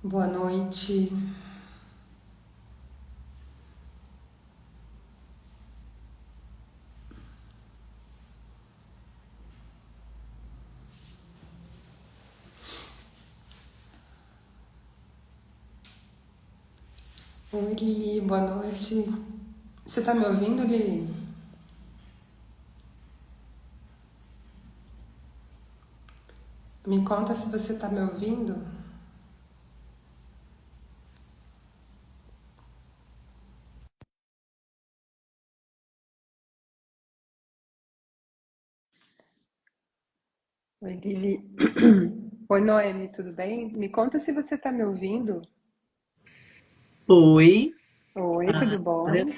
Boa noite. Oi, Lili, boa noite. Você tá me ouvindo, Lili? Me conta se você tá me ouvindo. Oi, Lili. Oi, Noemi, tudo bem? Me conta se você tá me ouvindo. Oi, Oi, tudo Bárbara. bom?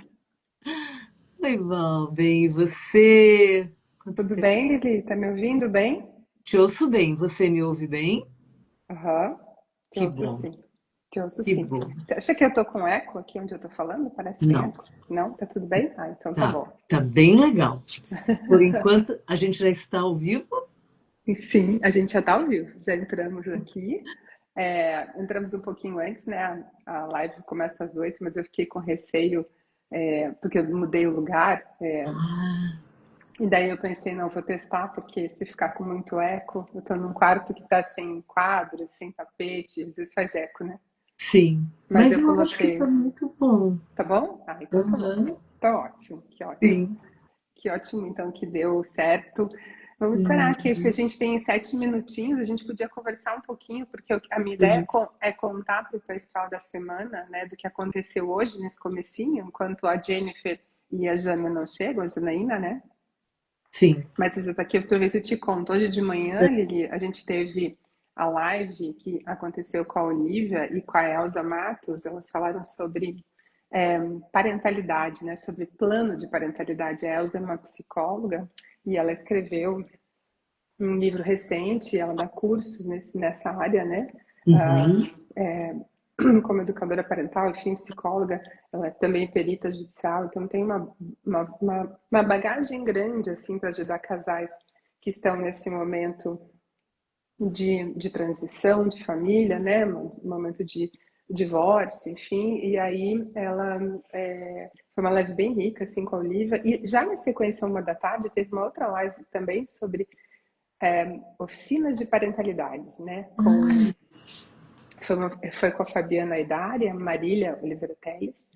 Oi, Val, bem, e você? Quanto Tudo tempo? bem, Lili? Tá me ouvindo bem? Te ouço bem, você me ouve bem? Aham, te Que ouço bom, sim. Te ouço que sim. bom. Você acha que eu tô com eco aqui onde eu tô falando? Parece que tem Não, eco. Não? Tá tudo bem? Ah, então tá tá, bom. tá bem legal. Por enquanto, a gente já está ao vivo? E sim, a gente já está ao vivo, já entramos aqui. Entramos um pouquinho antes, né? A live começa às 8, mas eu fiquei com receio, porque eu mudei o lugar. Ah, E daí eu pensei, não, vou testar, porque se ficar com muito eco, eu estou num quarto que está sem quadros, sem tapete, às vezes faz eco, né? sim, Mas mas eu eu acho que tá coloquei, muito bom. tá bom? Ah, então tá bom. Aham, Tá ótimo, que ótimo. sim, Que ótimo, então, que deu certo. Vamos esperar sim, aqui, acho que a gente tem 7 minutinhos, a gente podia conversar um pouquinho, porque a minha ideia podia- é contar para o pessoal da semana, né, do que aconteceu hoje, nesse comecinho, enquanto a Jennifer e a Jana não chegam, a Janaína, né? sim. Mas você já está aqui, eu aproveito e te conto. Hoje de manhã, Lili, a gente teve a live que aconteceu com a Olivia e com a Elza Matos, elas falaram sobre parentalidade, né? Sobre plano de parentalidade. A Elza é uma psicóloga e ela escreveu um livro recente, ela dá cursos nessa área, né? Ah, Uhum. é, como educadora parental, enfim, psicóloga, ela é também perita judicial, então tem uma bagagem grande, assim, para ajudar casais que estão nesse momento de transição de família, né? Um momento de divórcio, enfim, e aí ela foi uma live bem rica, assim, com a Olivia, e já na sequência, 1 da tarde, teve uma outra live também sobre oficinas de parentalidade, né? Foi com a Fabiana Aidari, a Marília Oliveira Teles.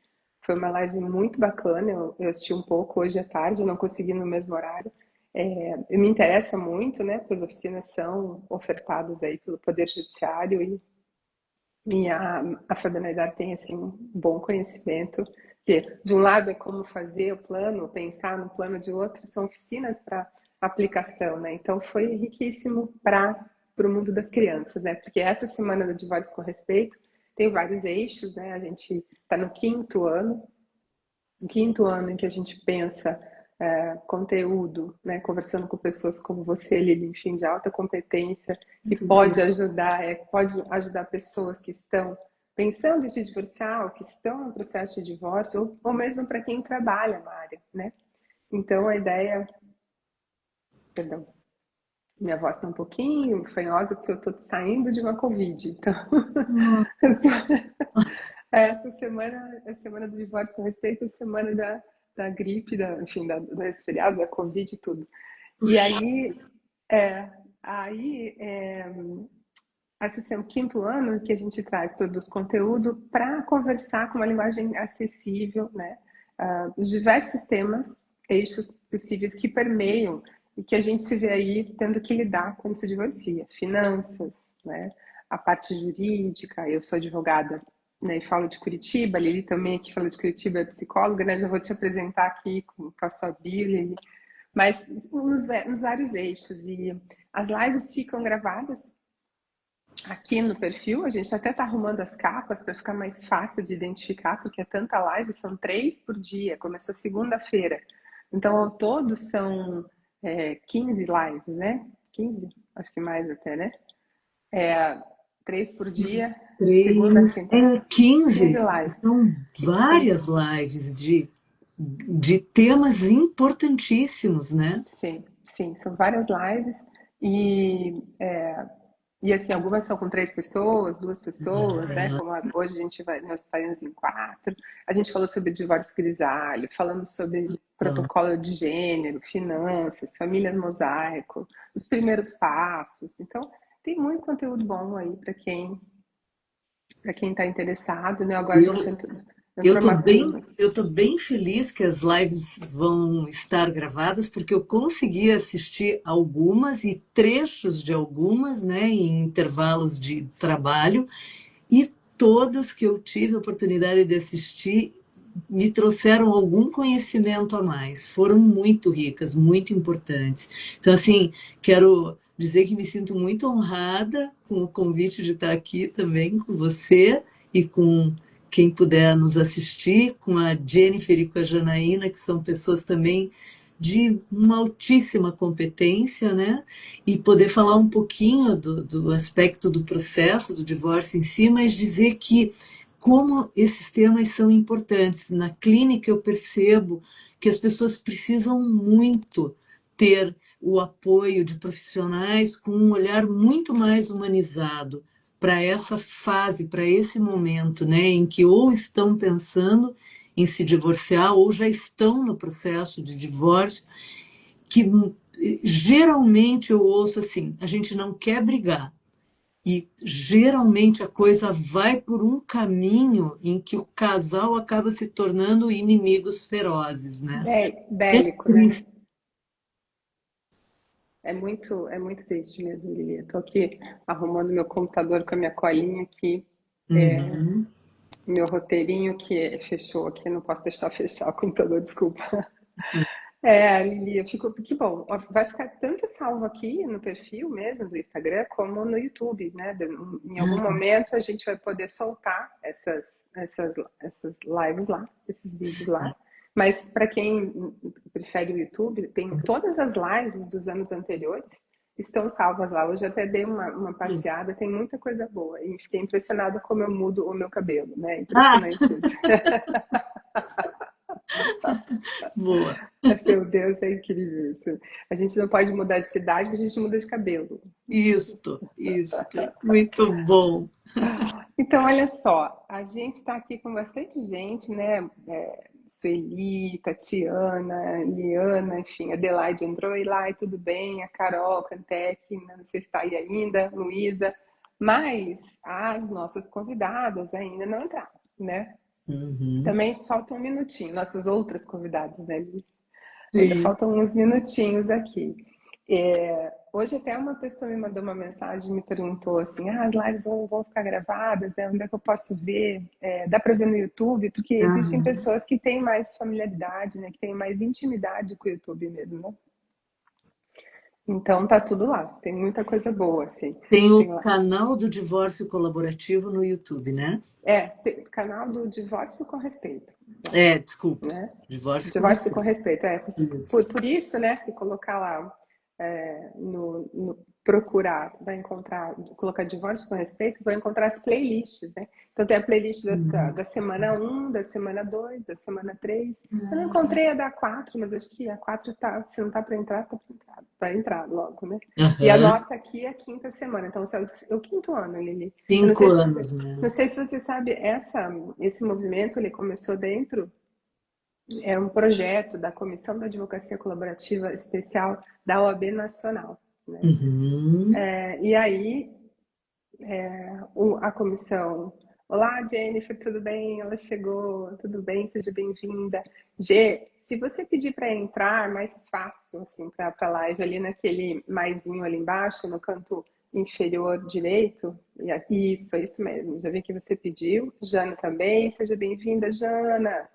Foi uma live muito bacana, eu assisti um pouco hoje à tarde, eu não consegui no mesmo horário. Me interessa muito, né? Porque as oficinas são ofertadas aí pelo Poder Judiciário e a Fabiana Aidari tem assim um bom conhecimento. Que de um lado é como fazer o plano, pensar no plano, de outro são oficinas para aplicação, né? Então foi riquíssimo para o mundo das crianças, né? Porque essa semana do Divórcio com Respeito tem vários eixos, né? A gente está no quinto ano em que a gente pensa conteúdo, né? Conversando com pessoas como você, Lili, enfim, de alta competência, que Muito bom. pode ajudar pessoas que estão pensando em se divorciar, ou que estão no processo de divórcio, ou mesmo para quem trabalha na área, né? Então a ideia, perdão, minha voz está um pouquinho fanhosa porque eu estou saindo de uma Covid. Então, essa semana é a semana do divórcio com respeito à semana da gripe, enfim, do resfriado, da Covid e tudo. E Puxa, aí, esse é o quinto ano que a gente produz conteúdo para conversar com uma linguagem acessível, né? Os diversos temas, eixos possíveis que permeiam e que a gente se vê aí tendo que lidar quando se divorcia. Finanças, né? A parte jurídica, eu sou advogada, né, e falo de Curitiba, a Lili também aqui fala de Curitiba, é psicóloga, né? Já vou te apresentar aqui com a sua bio, Lili. Mas nos vários eixos. E as lives ficam gravadas aqui no perfil, a gente até está arrumando as capas para ficar mais fácil de identificar, porque é tanta live, são 3 por dia, começou segunda-feira. Então, ao todo, são 15 lives, né? 15? Acho que mais até, né? É, 3 por dia, segunda, três, quinta. 15 15. lives. São São, várias lives de temas importantíssimos, né? sim, sim, são várias lives e E assim, algumas são com 3 pessoas, 2 pessoas, né? Como hoje nós saímos em 4. A gente falou sobre divórcio grisalho, falamos sobre protocolo de gênero, finanças, família no mosaico, os primeiros passos. Então, tem muito conteúdo bom aí para quem está interessado, né? Agora a gente Eu, entrou umas turmas. eu tô bem feliz que as lives vão estar gravadas, porque eu consegui assistir algumas e trechos de algumas, né, em intervalos de trabalho, e todas que eu tive a oportunidade de assistir me trouxeram algum conhecimento a mais. Foram muito ricas, muito importantes. Então, assim, quero dizer que me sinto muito honrada com o convite de estar aqui também com você e com quem puder nos assistir, com a Jennifer e com a Janaína, que são pessoas também de uma altíssima competência, né? E poder falar um pouquinho do aspecto do processo do divórcio em si, mas dizer que como esses temas são importantes. Na clínica eu percebo que as pessoas precisam muito ter o apoio de profissionais com um olhar muito mais humanizado para essa fase, para esse momento, né, em que ou estão pensando em se divorciar ou já estão no processo de divórcio, que geralmente eu ouço assim: a gente não quer brigar. E geralmente a coisa vai por um caminho em que o casal acaba se tornando inimigos ferozes, né? É Bélico, né? triste. É muito triste mesmo, Lili. Eu tô aqui arrumando meu computador com a minha colinha aqui, Uhum. meu roteirinho que fechou aqui, não posso deixar fechar o computador, desculpa. Lili, eu fico, que bom, vai ficar tanto salvo aqui no perfil mesmo do Instagram, como no YouTube, né? Em algum momento a gente vai poder soltar essas lives lá, esses vídeos lá. Mas para quem prefere o YouTube, tem todas as lives dos anos anteriores estão salvas lá. Hoje até dei uma passeada, tem muita coisa boa. E fiquei impressionada como eu mudo o meu cabelo, né? Ah, Impressionante isso. boa. Meu Deus, é incrível isso. A gente não pode mudar de cidade, mas a gente muda de cabelo. Isto. Muito bom. Então, olha só, a gente está aqui com bastante gente, né? Sueli, Tatiana, Liana, enfim, Adelaide entrou e lá, e tudo bem, a Carol, Cantec, não sei se está aí ainda, Luísa, mas as nossas convidadas ainda não entraram, né? Uhum. Também falta um minutinho, nossas outras convidadas, né? Ainda Sim. faltam uns minutinhos aqui. Hoje até uma pessoa me mandou uma mensagem, me perguntou assim, as lives vão ficar gravadas, né? Onde é que eu posso ver? Dá para ver no YouTube? Porque existem Aham. pessoas que têm mais familiaridade, né? Que têm mais intimidade com o YouTube mesmo, né? Então tá tudo lá, tem muita coisa boa, assim. Tem o Tem lá. canal do divórcio colaborativo no YouTube, né? Tem canal do Divórcio com Respeito, Desculpa. né? Divórcio com Divórcio com respeito. respeito. Isso. Por isso, né, se colocar lá no procurar, vai encontrar, colocar divórcio com respeito, vai encontrar as playlists, né? Então tem a playlist da semana 1, da semana 2, da semana 3. Eu não encontrei a da 4, mas acho que a 4 tá, se não tá para entrar, tá para entrar. Vai entrar logo, né? E a Aham. nossa aqui é a quinta semana, então é o quinto ano, Lili. Eu não Cinco sei anos, né? não sei se você sabe, esse movimento ele começou dentro um projeto da Comissão da Advocacia Colaborativa Especial da OAB Nacional, né? Uhum. E aí a comissão, olá Jennifer, tudo bem? Ela chegou, tudo bem? Seja bem-vinda. G, se você pedir para entrar, mais fácil assim para a live ali naquele maisinho ali embaixo, no canto inferior direito. Isso, é isso mesmo. Já vi que você pediu. Jana também, seja bem-vinda, Jana.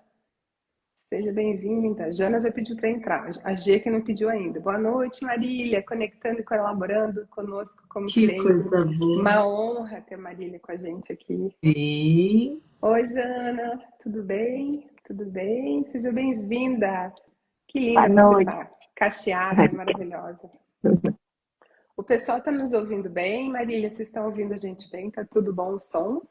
Seja bem-vinda. Jana já pediu para entrar. A G que não pediu ainda. Boa noite, Marília, conectando e colaborando conosco, como Que sempre. coisa boa. Uma honra ter a Marília com a gente aqui. Sim. Oi, Jana, tudo bem? Tudo bem? Seja bem-vinda. Que Boa linda você noite. tá. Cacheada, maravilhosa. O pessoal está nos ouvindo bem? Marília, vocês estão ouvindo a gente bem? Tá tudo bom o som?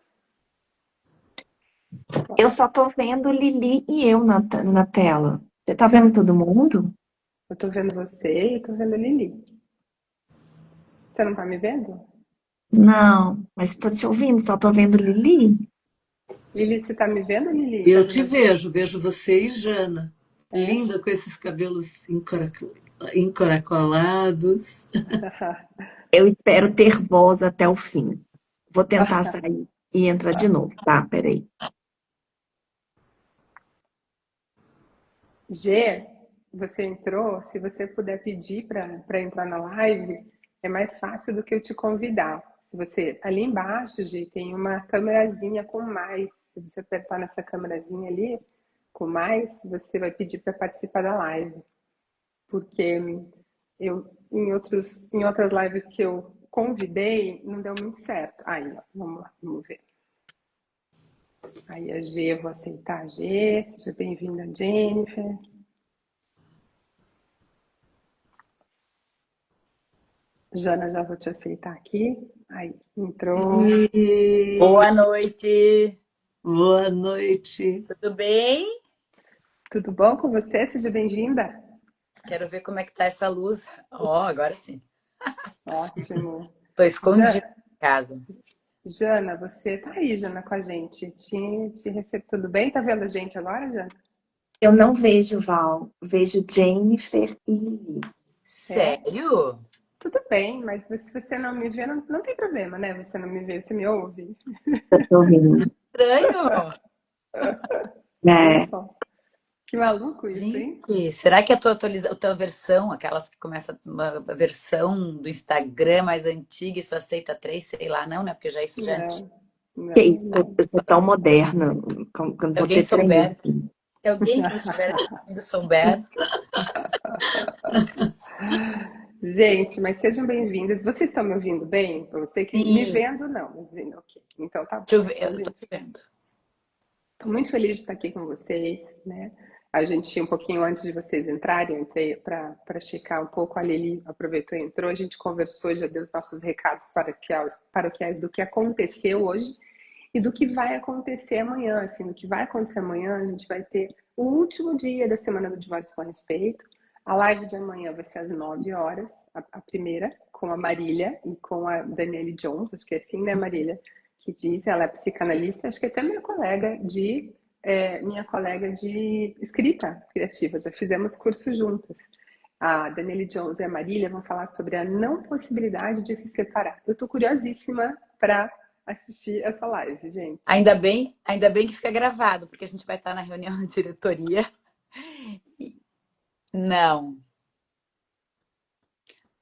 Eu só tô vendo Lili e eu na tela. Você tá vendo todo mundo? Eu tô vendo você e eu tô vendo a Lili. Você não tá me vendo? Não, mas estou te ouvindo, só estou vendo Lili. Lili, você tá me vendo, Lili? Tá Eu vendo te a gente? vejo você e Jana. É? Linda com esses cabelos encaracolados. Eu espero ter voz até o fim. Vou tentar sair e entrar de novo, tá? Peraí. G, você entrou, se você puder pedir para entrar na live, é mais fácil do que eu te convidar. Se você, ali embaixo, G, tem uma câmerazinha com mais. Se você apertar nessa câmerazinha ali, com mais, você vai pedir para participar da live. Porque eu, em outras lives que eu convidei, não deu muito certo. Aí, ó, vamos lá, vamos ver. Aí a G, eu vou aceitar a G. Seja bem-vinda, Jennifer. Jana, já vou te aceitar aqui. Aí, entrou. E... Boa noite, Boa noite. tudo bem? Tudo bom com você? Seja bem-vinda. Quero ver como é que tá essa luz. Ó, agora sim. Ótimo. Tô escondida em casa. Jana, você tá aí, Jana, com a gente. Te recebo tudo bem? Tá vendo a gente agora, Jana? Eu não vejo Val, vejo Jennifer e Lili. É? Sério? Tudo bem, mas se você não me vê, não tem problema, né? Você não me vê, você me ouve. Eu tô ouvindo. Estranho. Olha É, só. Que maluco isso, hein? Gente, será que a a tua versão, aquelas que começa uma versão do Instagram mais antiga e só aceita três, sei lá, não, né? Porque já isso já é antigo. Não, que não, isso? Eu não. sou tão moderna, quando Se vou alguém ter três. souber, se alguém que estiver assistindo souber, Gente, mas sejam bem-vindas. Vocês estão me ouvindo bem? Eu sei que me sim. vendo, não, mas vendo, ok. Então tá bom. Deixa eu ver, Então, eu tô gente, vendo. estou muito feliz de estar aqui com vocês, né? A gente, um pouquinho antes de vocês entrarem, eu entrei para checar um pouco, a Lili aproveitou e entrou, a gente conversou, já deu os nossos recados paroquiais do que aconteceu hoje e do que vai acontecer amanhã, assim, do que vai acontecer amanhã, a gente vai ter o último dia da Semana do Divórcio com Respeito. A live de amanhã vai ser às 9 horas, a primeira, com a Marília e com a Daniele Jones, acho que é assim, né, Marília? Que diz, ela é psicanalista, acho que até minha colega de escrita criativa, já fizemos curso juntas. A Daniele Jones e a Marília vão falar sobre a não possibilidade de se separar. Eu estou curiosíssima para assistir essa live, gente. Ainda bem que fica gravado, porque a gente vai estar na reunião da diretoria. Não,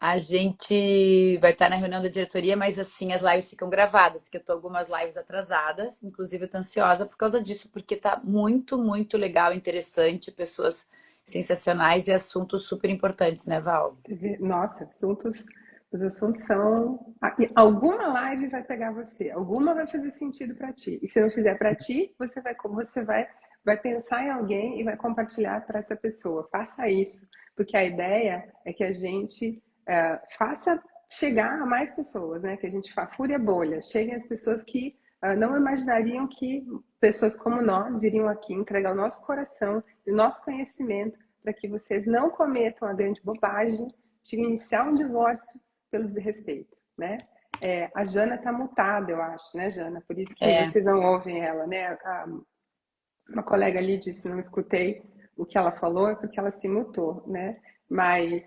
a gente vai estar na reunião da diretoria, mas assim, as lives ficam gravadas, que eu tô algumas lives atrasadas, inclusive eu tô ansiosa por causa disso, porque tá muito, muito legal, interessante, pessoas sensacionais e assuntos super importantes, né, Val? Nossa, os assuntos são. Alguma live vai pegar você, alguma vai fazer sentido para ti. E se não fizer para ti, vai pensar em alguém e vai compartilhar para essa pessoa. Faça isso, porque a ideia é que a gente faça chegar a mais pessoas, né? Que a gente fure a bolha, cheguem as pessoas que não imaginariam que pessoas como nós viriam aqui entregar o nosso coração e o nosso conhecimento para que vocês não cometam a grande bobagem de iniciar um divórcio pelo desrespeito, né? A Jana está mutada, eu acho, né, Jana? Por isso que É, vocês não ouvem ela, né? Uma colega ali disse, não escutei o que ela falou, é porque ela se mutou, né? Mas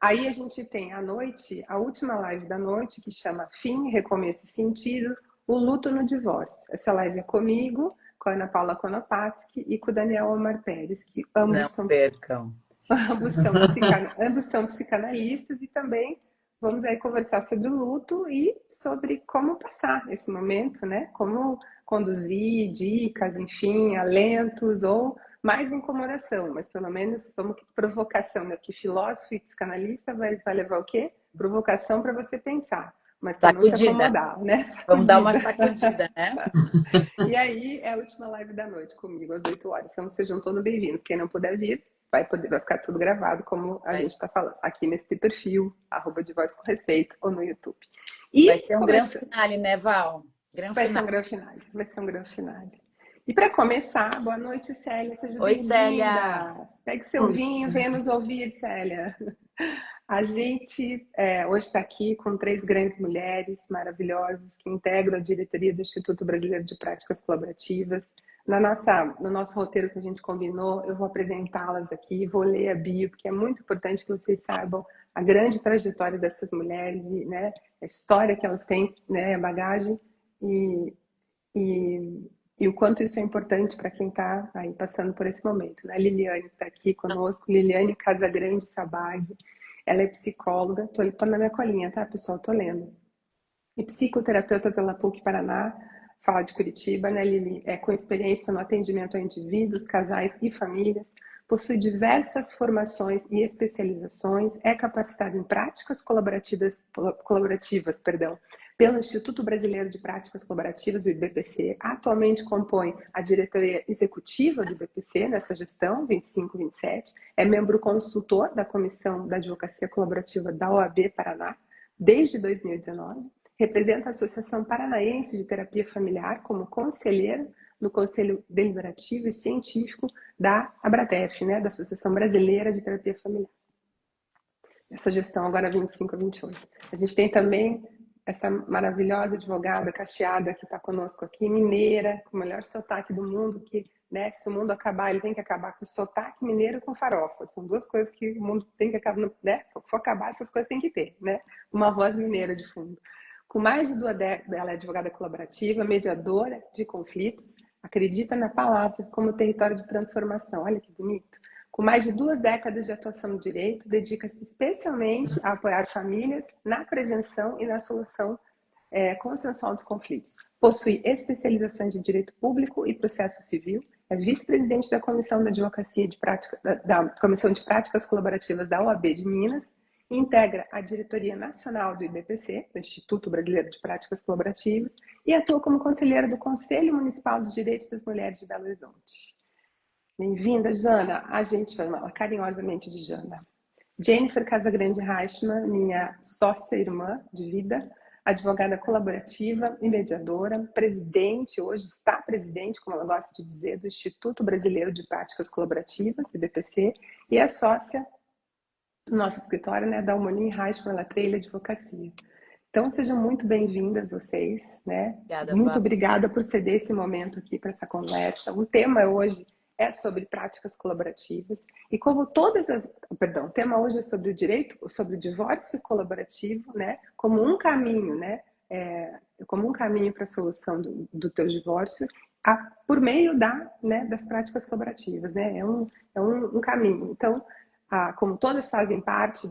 aí a gente tem à noite, a última live da noite, que chama Fim, Recomeço e Sentido, o luto no divórcio. Essa live é comigo, com a Ana Paula Konopatsky e com o Daniel Omar Pérez, que não percam. ambos são psicanalistas e também vamos aí conversar sobre o luto e sobre como passar esse momento, né? Como conduzir, dicas, enfim, alentos ou mais incomodação, mas pelo menos vamos provocação, né? Que filósofo e psicanalista vai levar o quê? Provocação para você pensar, mas para não se Sacudida. acomodar, né? Vamos dar uma Sacudida. sacudida, né? E aí é a última live da noite comigo, às 8 horas. Então sejam todos bem-vindos. Quem não puder vir, vai ficar tudo gravado, como a gente Mas está falando, aqui nesse perfil, @de Voz com Respeito, ou no YouTube. vai E ser um grande finale, né, Val? Grande vai ser um finale. grande finale. Vai ser um grande finale. E para começar, boa noite, Célia, seja Oi, Célia. bem-vinda. Pegue seu vinho, venha nos ouvir, Célia. A gente hoje está aqui com 3 grandes mulheres maravilhosas que integram a diretoria do Instituto Brasileiro de Práticas Colaborativas. No nosso roteiro que a gente combinou, eu vou apresentá-las aqui, vou ler a bio, porque é muito importante que vocês saibam a grande trajetória dessas mulheres, e, né, a história que elas têm, né, a bagagem, e o quanto isso é importante para quem está aí passando por esse momento. Né? A Liliane está aqui conosco, Liliane Casagrande Sabag. Ela é psicóloga, tô na minha colinha, tá, pessoal? Tô lendo. E psicoterapeuta pela PUC Paraná, fala de Curitiba, né, Lili? É com experiência no atendimento a indivíduos, casais e famílias, possui diversas formações e especializações, é capacitada em práticas colaborativas, pelo Instituto Brasileiro de Práticas Colaborativas, o IBPC. Atualmente compõe a diretoria executiva do IBPC nessa gestão, 25-27. É membro consultor da Comissão da Advocacia Colaborativa da OAB Paraná, desde 2019. Representa a Associação Paranaense de Terapia Familiar como conselheira no Conselho Deliberativo e Científico da ABRATEF, né, da Associação Brasileira de Terapia Familiar. Essa gestão agora 25-28. A gente tem também essa maravilhosa advogada cacheada que está conosco aqui, mineira, com o melhor sotaque do mundo, que, né, se o mundo acabar, ele tem que acabar com o sotaque mineiro e com farofa. São 2 coisas que o mundo tem que acabar, né? Se for acabar, essas coisas tem que ter, né? Uma voz mineira de fundo. Com mais de 2 décadas, ela é advogada colaborativa, mediadora de conflitos, acredita na palavra como território de transformação. Olha que bonito. Com mais de 2 décadas de atuação no direito, dedica-se especialmente a apoiar famílias na prevenção e na solução consensual dos conflitos. Possui especializações de direito público e processo civil, é vice-presidente da Comissão de Advocacia da Comissão de Práticas Colaborativas da OAB de Minas, integra a diretoria nacional do IBPC, do Instituto Brasileiro de Práticas Colaborativas, e atua como conselheira do Conselho Municipal dos Direitos das Mulheres de Belo Horizonte. Bem-vinda, Jana. A gente chama carinhosamente de Jana. Jennifer Casagrande Reichmann, minha sócia irmã de vida, advogada colaborativa e mediadora, presidente, hoje está presidente, como ela gosta de dizer, do Instituto Brasileiro de Práticas Colaborativas, IBPC, e é sócia do nosso escritório, né, da Monin Reichmann Latreille Advocacia. Então, sejam muito bem-vindas vocês, né? Obrigada, Muito obrigada por ceder esse momento aqui para essa conversa. O tema hoje é sobre práticas colaborativas e como o tema hoje é sobre o direito, sobre o divórcio colaborativo, né? Como um caminho, né? Como um caminho para a solução do teu divórcio, por meio das práticas colaborativas, né? É um caminho. Então, como todas fazem parte,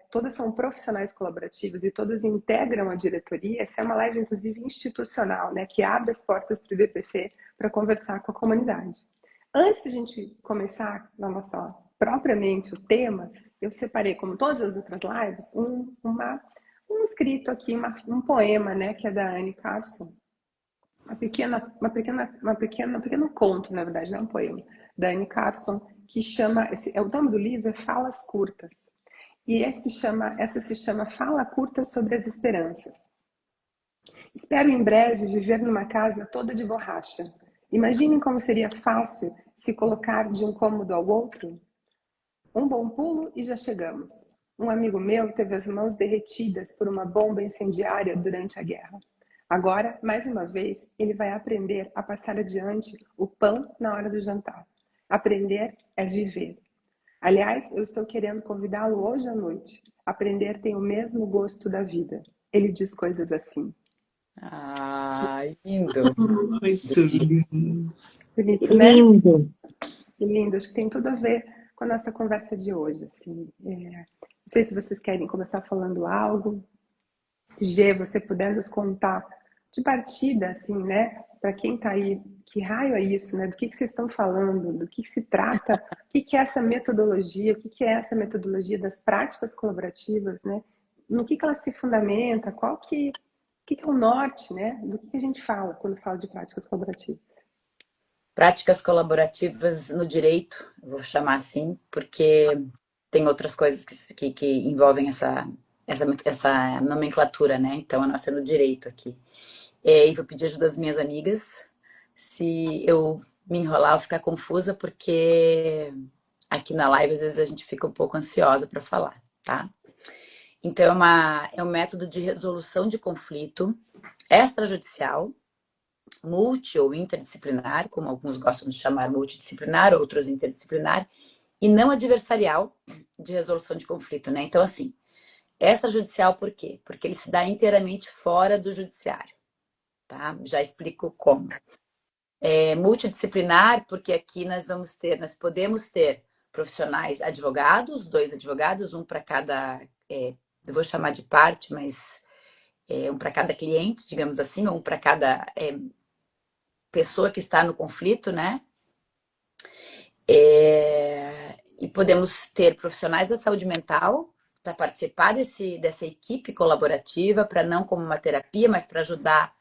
todas são profissionais colaborativos e todas integram a diretoria, essa é uma live, inclusive, institucional, né, que abre as portas para o IBPC para conversar com a comunidade. Antes de a gente começar propriamente o tema, eu separei, como todas as outras lives, um escrito aqui, um poema, né, que é da Anne Carson, um pequeno conto, na verdade, não é um poema, da Anne Carson, que chama, o nome do livro é Falas Curtas, e essa se chama Fala Curta sobre as Esperanças. Espero em breve viver numa casa toda de borracha. Imaginem como seria fácil se colocar de um cômodo ao outro. Um bom pulo e já chegamos. Um amigo meu teve as mãos derretidas por uma bomba incendiária durante a guerra. Agora, mais uma vez, ele vai aprender a passar adiante o pão na hora do jantar. Aprender é viver. Aliás, eu estou querendo convidá-lo hoje à noite. Aprender tem o mesmo gosto da vida. Ele diz coisas assim. Lindo. Muito lindo. Bonito, né? Lindo. Que lindo. Acho que tem tudo a ver com a nossa conversa de hoje. Assim. Não sei se vocês querem começar falando algo. Se Gê, você puder nos contar de partida, assim, né? Para quem está aí, que raio é isso, né? Do que vocês estão falando? Do que se trata? O que é essa metodologia? O que é essa metodologia das práticas colaborativas, né? No que ela se fundamenta? O que é o norte, né? Do que a gente fala quando fala de práticas colaborativas? Práticas colaborativas no direito, eu vou chamar assim, porque tem outras coisas que envolvem essa nomenclatura, né? Então, a nossa é no direito aqui. E vou pedir ajuda das minhas amigas, se eu me enrolar ou ficar confusa, porque aqui na live, às vezes, a gente fica um pouco ansiosa para falar. tá? Então, é um método de resolução de conflito extrajudicial, multi ou interdisciplinar, como alguns gostam de chamar multidisciplinar, outros interdisciplinar, e não adversarial de resolução de conflito, né? Então, assim, extrajudicial por quê? Porque ele se dá inteiramente fora do judiciário, tá? Já explico como. Multidisciplinar, porque aqui nós podemos ter profissionais advogados, 2 advogados, um para cada, eu vou chamar de parte, mas um para cada cliente, digamos assim, ou um para cada pessoa que está no conflito, né? E podemos ter profissionais da saúde mental para participar dessa equipe colaborativa, para não como uma terapia, mas para ajudar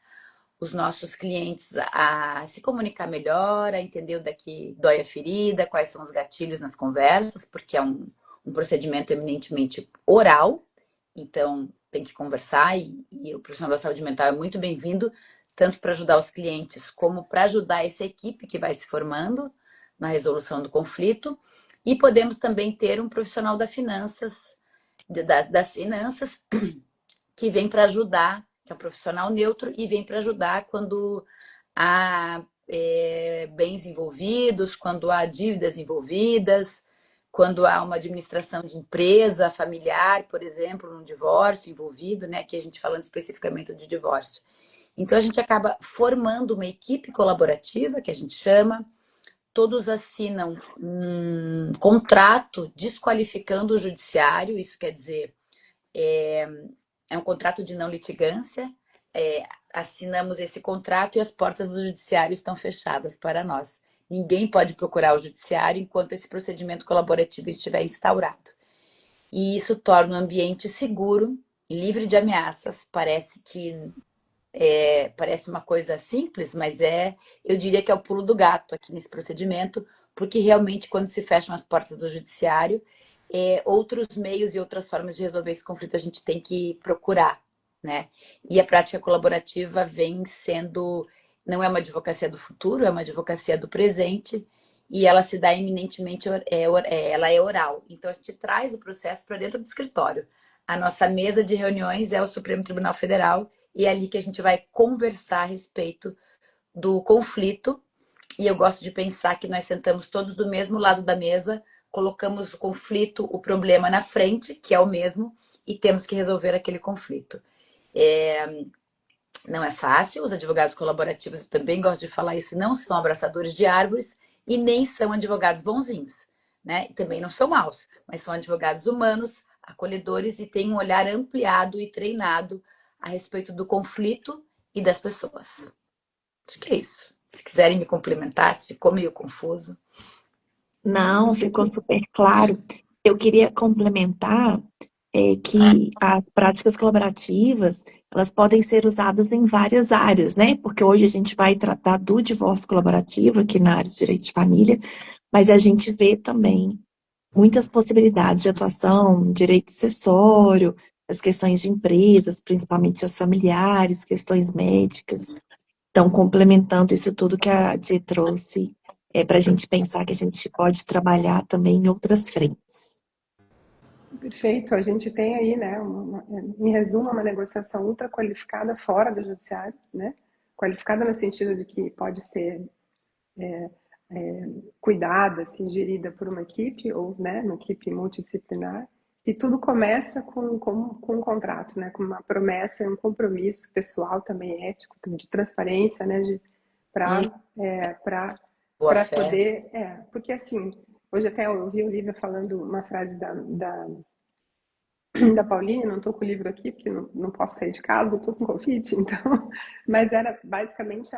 os nossos clientes a se comunicar melhor, a entender onde é que dói a ferida, quais são os gatilhos nas conversas, porque é um procedimento eminentemente oral, então tem que conversar e o profissional da saúde mental é muito bem-vindo, tanto para ajudar os clientes como para ajudar essa equipe que vai se formando na resolução do conflito. E podemos também ter um profissional das finanças, que vem para ajudar, que é um profissional neutro, e vem para ajudar quando há bens envolvidos, quando há dívidas envolvidas, quando há uma administração de empresa familiar, por exemplo, um divórcio envolvido, né? Aqui a gente falando especificamente de divórcio. Então a gente acaba formando uma equipe colaborativa, que a gente chama, todos assinam um contrato desqualificando o judiciário, isso quer dizer, é um contrato de não litigância, assinamos esse contrato e as portas do judiciário estão fechadas para nós. Ninguém pode procurar o judiciário enquanto esse procedimento colaborativo estiver instaurado. E isso torna o ambiente seguro, livre de ameaças. Parece uma coisa simples, mas eu diria que é o pulo do gato aqui nesse procedimento, porque realmente quando se fecham as portas do judiciário, outros meios e outras formas de resolver esse conflito a gente tem que procurar, né? E a prática colaborativa vem sendo, não é uma advocacia do futuro, é uma advocacia do presente, e ela se dá eminentemente, ela é oral. Então a gente traz o processo para dentro do escritório. A nossa mesa de reuniões é o Supremo Tribunal Federal, e é ali que a gente vai conversar a respeito do conflito. E eu gosto de pensar que nós sentamos todos do mesmo lado da mesa, colocamos o conflito, o problema na frente, que é o mesmo, e temos que resolver aquele conflito. Não é fácil, os advogados colaborativos, eu também gosto de falar isso, não são abraçadores de árvores e nem são advogados bonzinhos, né? E também não são maus, mas são advogados humanos, acolhedores e têm um olhar ampliado e treinado a respeito do conflito e das pessoas. Acho que é isso. Se quiserem me complementar, se ficou meio confuso. Não, ficou super claro. Eu queria complementar que as práticas colaborativas, elas podem ser usadas em várias áreas, né? Porque hoje a gente vai tratar do divórcio colaborativo aqui na área de direito de família, mas a gente vê também muitas possibilidades de atuação, direito sucessório, as questões de empresas, principalmente as familiares, questões médicas. Então, complementando isso tudo que a Dê trouxe, para a gente pensar que a gente pode trabalhar também em outras frentes. Perfeito. A gente tem aí, né, em resumo, uma negociação ultra qualificada fora do judiciário, né? Qualificada no sentido de que pode ser cuidada, assim, gerida por uma equipe ou, né, uma equipe multidisciplinar. E tudo começa com um contrato, né, com uma promessa, um compromisso pessoal também ético, de transparência, né, para poder, porque assim, hoje até eu ouvi o Lívia falando uma frase da Paulinha, não estou com o livro aqui, porque não posso sair de casa, estou com Covid, então, mas era basicamente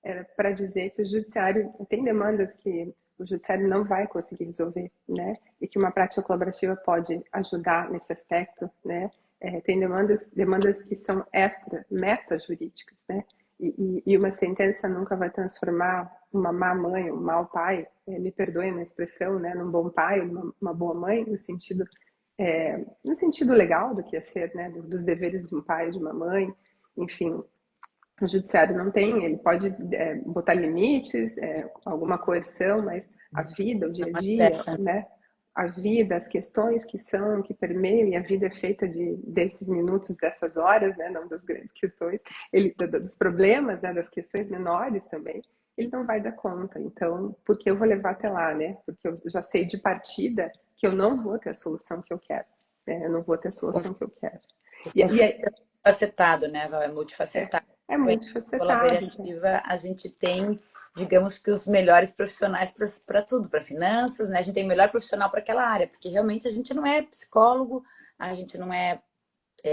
era para dizer que o judiciário tem demandas que o judiciário não vai conseguir resolver, né? E que uma prática colaborativa pode ajudar nesse aspecto, né? Tem demandas que são meta-jurídicas, né? E uma sentença nunca vai transformar uma má mãe, um mau pai, me perdoem na expressão, né? Num bom pai, uma boa mãe, no sentido legal do que é ser, né? Dos deveres de um pai, de uma mãe, enfim. O judiciário não tem, ele pode botar limites, alguma coerção, mas a vida, o dia a dia, né? a vida, as questões que permeiam, e a vida é feita desses minutos, dessas horas, né, não das grandes questões, dos problemas, né, das questões menores também, ele não vai dar conta. Então, porque eu vou levar até lá, né? Porque eu já sei de partida que eu não vou ter a solução que eu quero, né? Eu não vou ter a solução que eu quero. O E, conflito é multifacetado, né, Val? É multifacetado. é Com a multifacetado. colaborativa, a gente tem, digamos que os melhores profissionais para tudo, para finanças, né? A gente tem o melhor profissional para aquela área, porque realmente a gente não é psicólogo, a gente não é,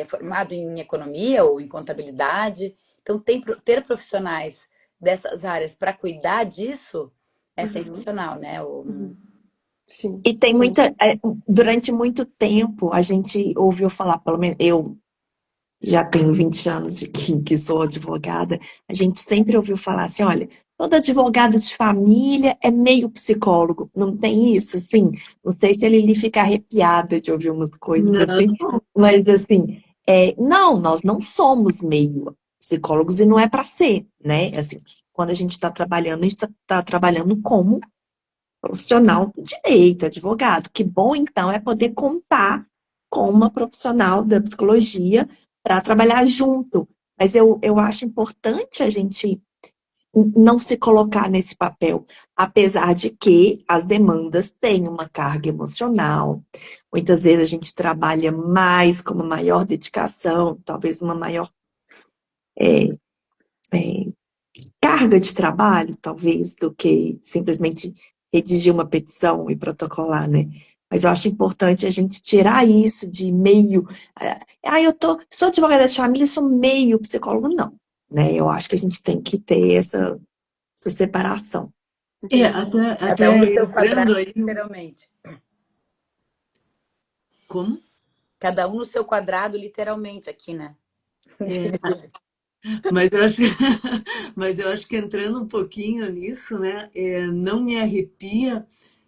formado em economia ou em contabilidade. Então, ter profissionais dessas áreas para cuidar disso é Uhum, sensacional, né? uhum. Sim, E tem sim. durante muito tempo, a gente ouviu falar, pelo menos eu já tenho 20 anos que sou advogada, a gente sempre ouviu falar assim, olha, todo advogado de família é meio psicólogo, não tem isso? Assim, não sei se ele lhe fica arrepiada de ouvir umas coisas Não, assim, mas assim, não, nós não somos meio psicólogos e não é para ser, né? Assim, quando a gente está trabalhando, a gente está trabalhando como profissional do direito, advogado. Que bom, então, é poder contar com uma profissional da psicologia para trabalhar junto. Mas eu acho importante a gente não se colocar nesse papel, apesar de que as demandas têm uma carga emocional. Muitas vezes a gente trabalha mais com uma maior dedicação, talvez uma maior carga de trabalho, talvez, do que simplesmente redigir uma petição e protocolar, né? Mas eu acho importante a gente tirar isso de meio. Sou advogada de família, sou meio psicólogo, não. Né? Eu acho que a gente tem que ter essa separação. Entendi. Cada um até no seu entrando quadrado, aí, literalmente. como? Cada um no seu quadrado, literalmente, aqui, né? Mas eu acho, mas eu acho que entrando um pouquinho nisso, né, não me arrepia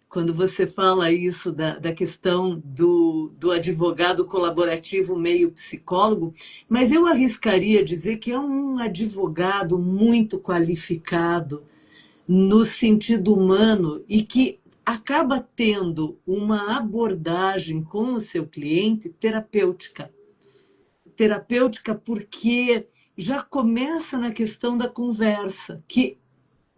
quando você fala isso da questão do advogado colaborativo meio psicólogo, mas eu arriscaria dizer que é um advogado muito qualificado no sentido humano e que acaba tendo uma abordagem com o seu cliente terapêutica. Terapêutica porque já começa na questão da conversa, que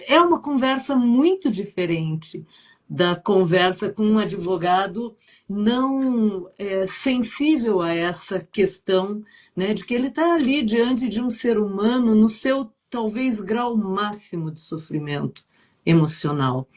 é uma conversa muito diferente da conversa com um advogado não sensível a essa questão, né, de que ele está ali diante de um ser humano no seu talvez grau máximo de sofrimento emocional.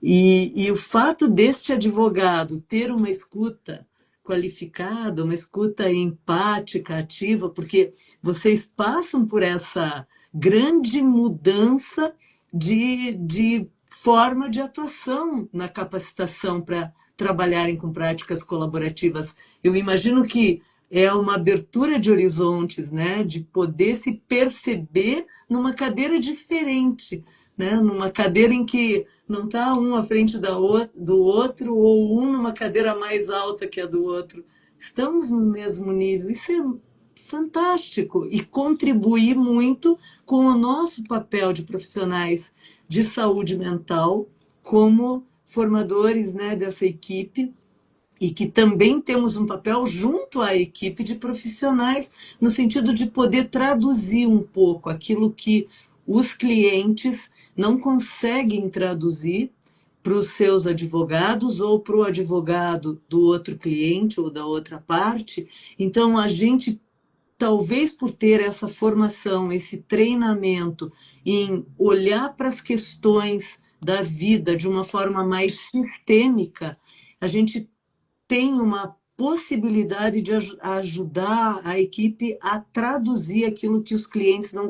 E o fato deste advogado ter uma escuta qualificada, uma escuta empática, ativa, porque vocês passam por essa grande mudança de forma de atuação na capacitação para trabalharem com práticas colaborativas. Eu imagino que é uma abertura de horizontes, né? De poder se perceber numa cadeira diferente, né? Numa cadeira em que não está um à frente do outro ou um numa cadeira mais alta que a do outro. Estamos no mesmo nível. Isso é fantástico e contribuir muito com o nosso papel de profissionais de saúde mental como formadores, né, dessa equipe e que também temos um papel junto à equipe de profissionais no sentido de poder traduzir um pouco aquilo que os clientes não conseguem traduzir para os seus advogados ou para o advogado do outro cliente ou da outra parte. Então, a gente, talvez por ter essa formação, esse treinamento em olhar para as questões da vida de uma forma mais sistêmica, a gente tem uma possibilidade de ajudar a equipe a traduzir aquilo que os clientes não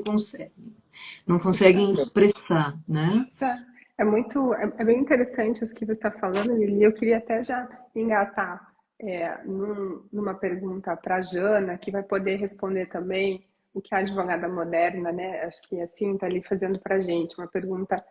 conseguem expressar, né? Isso é bem interessante isso que você está falando, Lili. Eu queria até já engatar numa pergunta para a Jana, que vai poder responder também o que a advogada moderna, né? Acho que assim está ali fazendo para a gente uma pergunta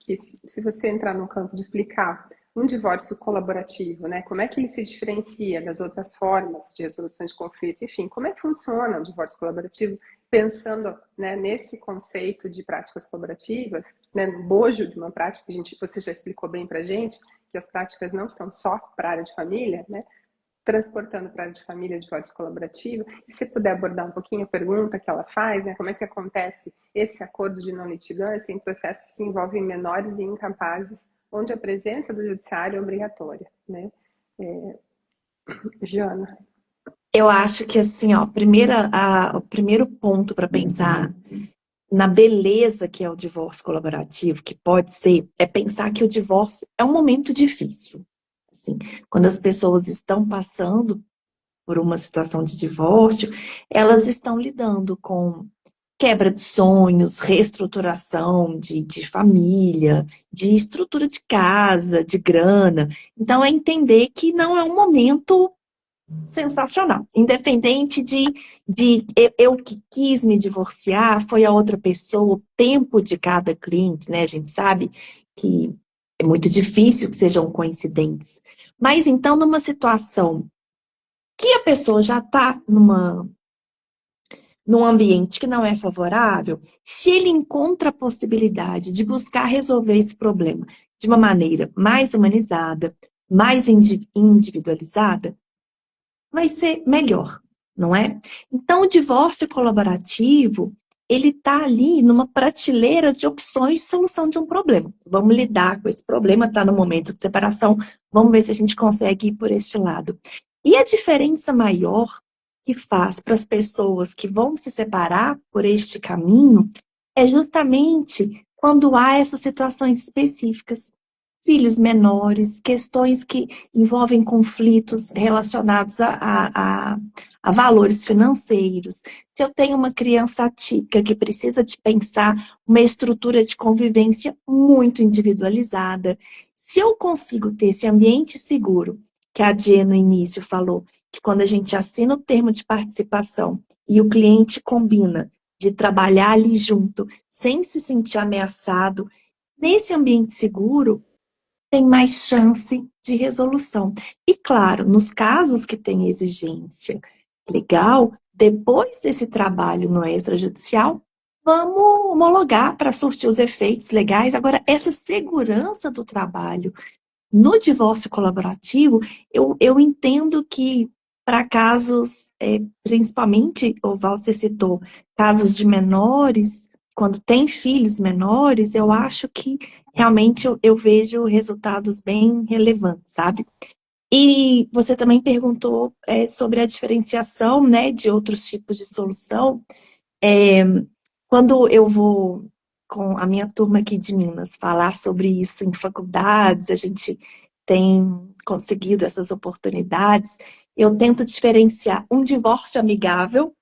que se você entrar no campo de explicar um divórcio colaborativo, né? Como é que ele se diferencia das outras formas de resolução de conflito? Enfim, como é que funciona o divórcio colaborativo? Pensando, né, nesse conceito de práticas colaborativas, né, no bojo de uma prática que você já explicou bem para a gente, que as práticas não são só para a área de família, né? Transportando para a área de família, divórcio colaborativo. E se puder abordar um pouquinho a pergunta que ela faz, né? Como é que acontece esse acordo de não litigância em processos que envolvem menores e incapazes, onde a presença do judiciário é obrigatória, né? Jana. Eu acho que assim, ó, o primeiro ponto para pensar na beleza que é o divórcio colaborativo, que pode ser, é pensar que o divórcio é um momento difícil. Assim, quando as pessoas estão passando por uma situação de divórcio, elas estão lidando com quebra de sonhos, reestruturação de família, de estrutura de casa, de grana. Então, é entender que não é um momento sensacional. Independente de eu que quis me divorciar, foi a outra pessoa, o tempo de cada cliente, né? A gente sabe que é muito difícil que sejam coincidentes. Mas então, numa situação que a pessoa já está num ambiente que não é favorável, se ele encontra a possibilidade de buscar resolver esse problema de uma maneira mais humanizada, mais individualizada, vai ser melhor, não é? Então, o divórcio colaborativo, ele está ali numa prateleira de opções de solução de um problema. Vamos lidar com esse problema, está no momento de separação, vamos ver se a gente consegue ir por este lado. E a diferença maior que faz para as pessoas que vão se separar por este caminho é justamente quando há essas situações específicas. Filhos menores, questões que envolvem conflitos relacionados a valores financeiros. Se eu tenho uma criança atípica que precisa de pensar uma estrutura de convivência muito individualizada, se eu consigo ter esse ambiente seguro, que a Dê no início falou, que quando a gente assina o termo de participação e o cliente combina de trabalhar ali junto, sem se sentir ameaçado, nesse ambiente seguro, tem mais chance de resolução. E, claro, nos casos que tem exigência legal, depois desse trabalho no extrajudicial, vamos homologar para surtir os efeitos legais. Agora, essa segurança do trabalho no divórcio colaborativo, eu entendo que para casos, principalmente, o Val, você citou, casos de menores, quando tem filhos menores, eu acho que realmente eu vejo resultados bem relevantes, sabe? E você também perguntou sobre a diferenciação, né, de outros tipos de solução. Quando eu vou com a minha turma aqui de Minas falar sobre isso em faculdades, a gente tem conseguido essas oportunidades, eu tento diferenciar um divórcio amigável,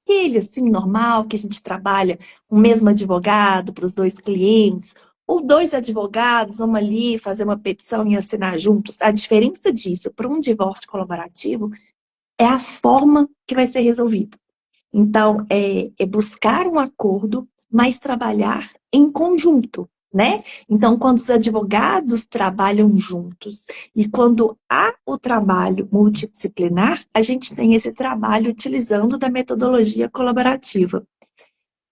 aquele assim normal, que a gente trabalha o mesmo advogado para os dois clientes, ou dois advogados, vamos ali fazer uma petição e assinar juntos. A diferença disso para um divórcio colaborativo é a forma que vai ser resolvido. Então, é buscar um acordo, mas trabalhar em conjunto, né? Então, quando os advogados trabalham juntos e quando há o trabalho multidisciplinar, a gente tem esse trabalho utilizando da metodologia colaborativa.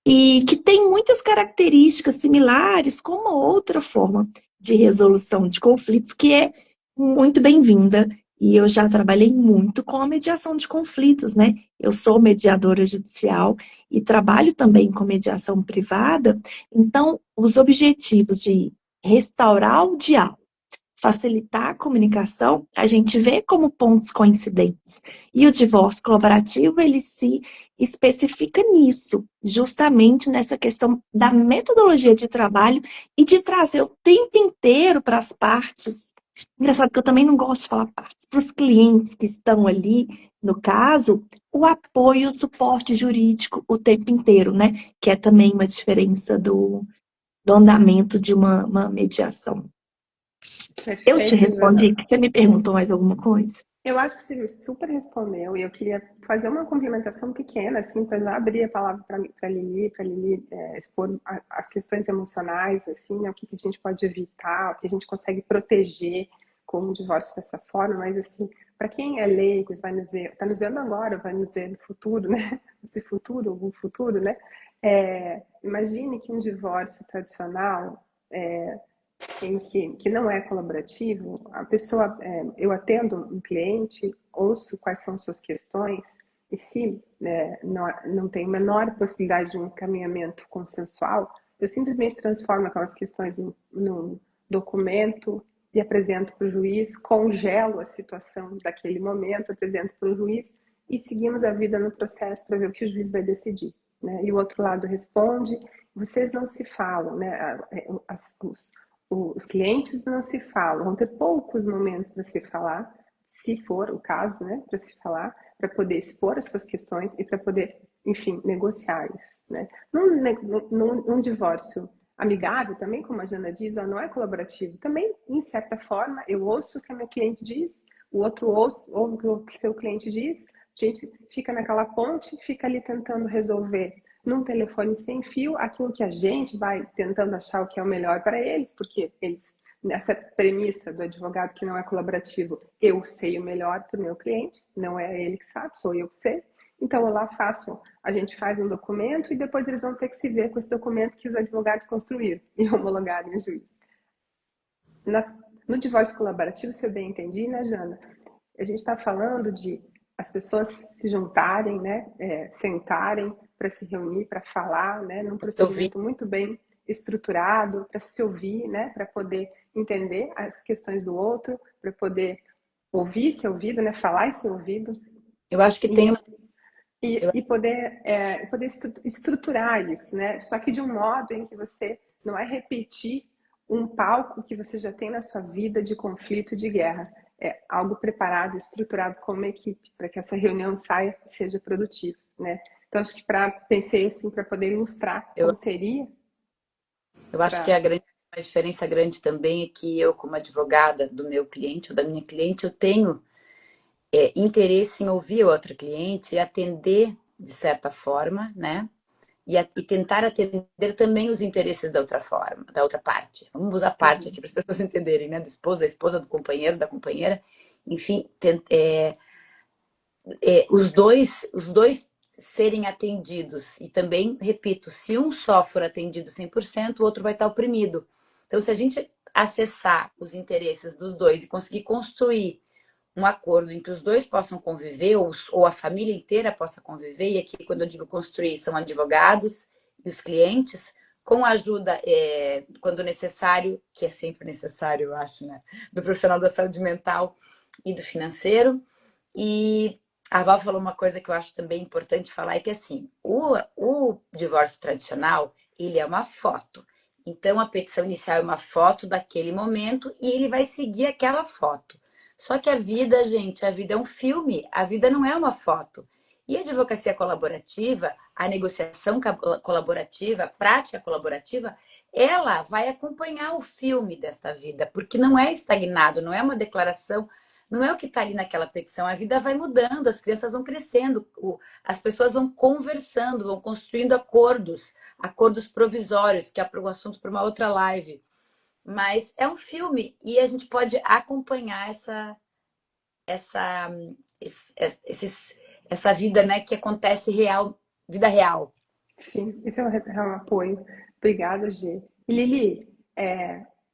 E que tem muitas características similares com uma outra forma de resolução de conflitos que é muito bem-vinda. E eu já trabalhei muito com a mediação de conflitos, né? Eu sou mediadora judicial e trabalho também com mediação privada. Então, os objetivos de restaurar o diálogo, facilitar a comunicação, a gente vê como pontos coincidentes. E o divórcio colaborativo, ele se especifica nisso, justamente nessa questão da metodologia de trabalho e de trazer o tempo inteiro para as partes. Engraçado que eu também não gosto de falar partes, para os clientes que estão ali, no caso, o apoio, o suporte jurídico o tempo inteiro, né? Que é também uma diferença do andamento de uma mediação. Eu te Perfeito, respondi, Jana. que você me perguntou mais alguma coisa? Eu acho que você super respondeu e eu queria fazer uma complementação pequena, assim, para já abrir a palavra para Lili expor as questões emocionais, assim, né, o que a gente pode evitar, o que a gente consegue proteger com o divórcio dessa forma, mas, assim, para quem é leigo e vai nos ver, está nos vendo agora, vai nos ver no futuro, né, esse futuro, algum futuro, né, imagine que um divórcio tradicional que não é colaborativo, a pessoa, eu atendo um cliente, ouço quais são suas questões, e se não tem a menor possibilidade de um encaminhamento consensual, eu simplesmente transformo aquelas questões num documento e apresento para o juiz, congelo a situação daquele momento, apresento para o juiz e seguimos a vida no processo para ver o que o juiz vai decidir, né? E o outro lado responde, vocês não se falam, né? Os clientes não se falam, vão ter poucos momentos para se falar, se for o caso, né, para se falar, para poder expor as suas questões e para poder, enfim, negociar isso, né? Num divórcio amigável, também, como a Jana diz, não é colaborativo. Também, em certa forma, eu ouço o que a minha cliente diz, o outro ouve o que o seu cliente diz, a gente fica naquela ponte, fica ali tentando resolver num telefone sem fio aquilo que a gente vai tentando achar o que é o melhor para eles, porque eles, nessa premissa do advogado que não é colaborativo, eu sei o melhor para o meu cliente, não é ele que sabe, sou eu que sei. Então, eu lá a gente faz um documento e depois eles vão ter que se ver com esse documento que os advogados construíram e homologaram em juiz. No divórcio colaborativo, se eu bem entendi, né, Jana? A gente está falando de as pessoas se juntarem, né, sentarem para se reunir, para falar, né, num procedimento muito bem estruturado, para se ouvir, né, para poder entender as questões do outro, para poder ouvir, ser ouvido, né, falar e ser ouvido. Eu acho que tem e poder estruturar isso, né? Só que de um modo em que você não é repetir um palco que você já tem na sua vida de conflito, de guerra. É algo preparado, estruturado como uma equipe, para que essa reunião saia e seja produtiva, né? Então, acho que pensei assim, para poder ilustrar como seria. Eu acho que a diferença grande também é que eu, como advogada do meu cliente ou da minha cliente, eu tenho interesse em ouvir outra cliente e atender de certa forma, né? E tentar atender também os interesses da outra forma, da outra parte. Vamos usar parte aqui para as pessoas entenderem, né? Do esposo, da esposa, do companheiro, da companheira. Enfim, os dois serem atendidos. E também, repito, se um só for atendido 100%, o outro vai estar oprimido. Então, se a gente acessar os interesses dos dois e conseguir construir um acordo em que os dois possam conviver, ou a família inteira possa conviver, e aqui, quando eu digo construir, são advogados e os clientes, com a ajuda, quando necessário, que é sempre necessário, eu acho, né, do profissional da saúde mental e do financeiro. E a Val falou uma coisa que eu acho também importante falar, é que assim, o divórcio tradicional, ele é uma foto. Então, a petição inicial é uma foto daquele momento e ele vai seguir aquela foto. Só que a vida, gente, a vida é um filme, a vida não é uma foto. E a advocacia colaborativa, a negociação colaborativa, a prática colaborativa, ela vai acompanhar o filme desta vida, porque não é estagnado, não é uma declaração, não é o que está ali naquela petição. A vida vai mudando, as crianças vão crescendo, as pessoas vão conversando, vão construindo acordos provisórios, que é um assunto para uma outra live. Mas é um filme e a gente pode acompanhar essa vida, né, que acontece real, vida real. Sim, isso é um apoio. Obrigada, Gê. E Lili,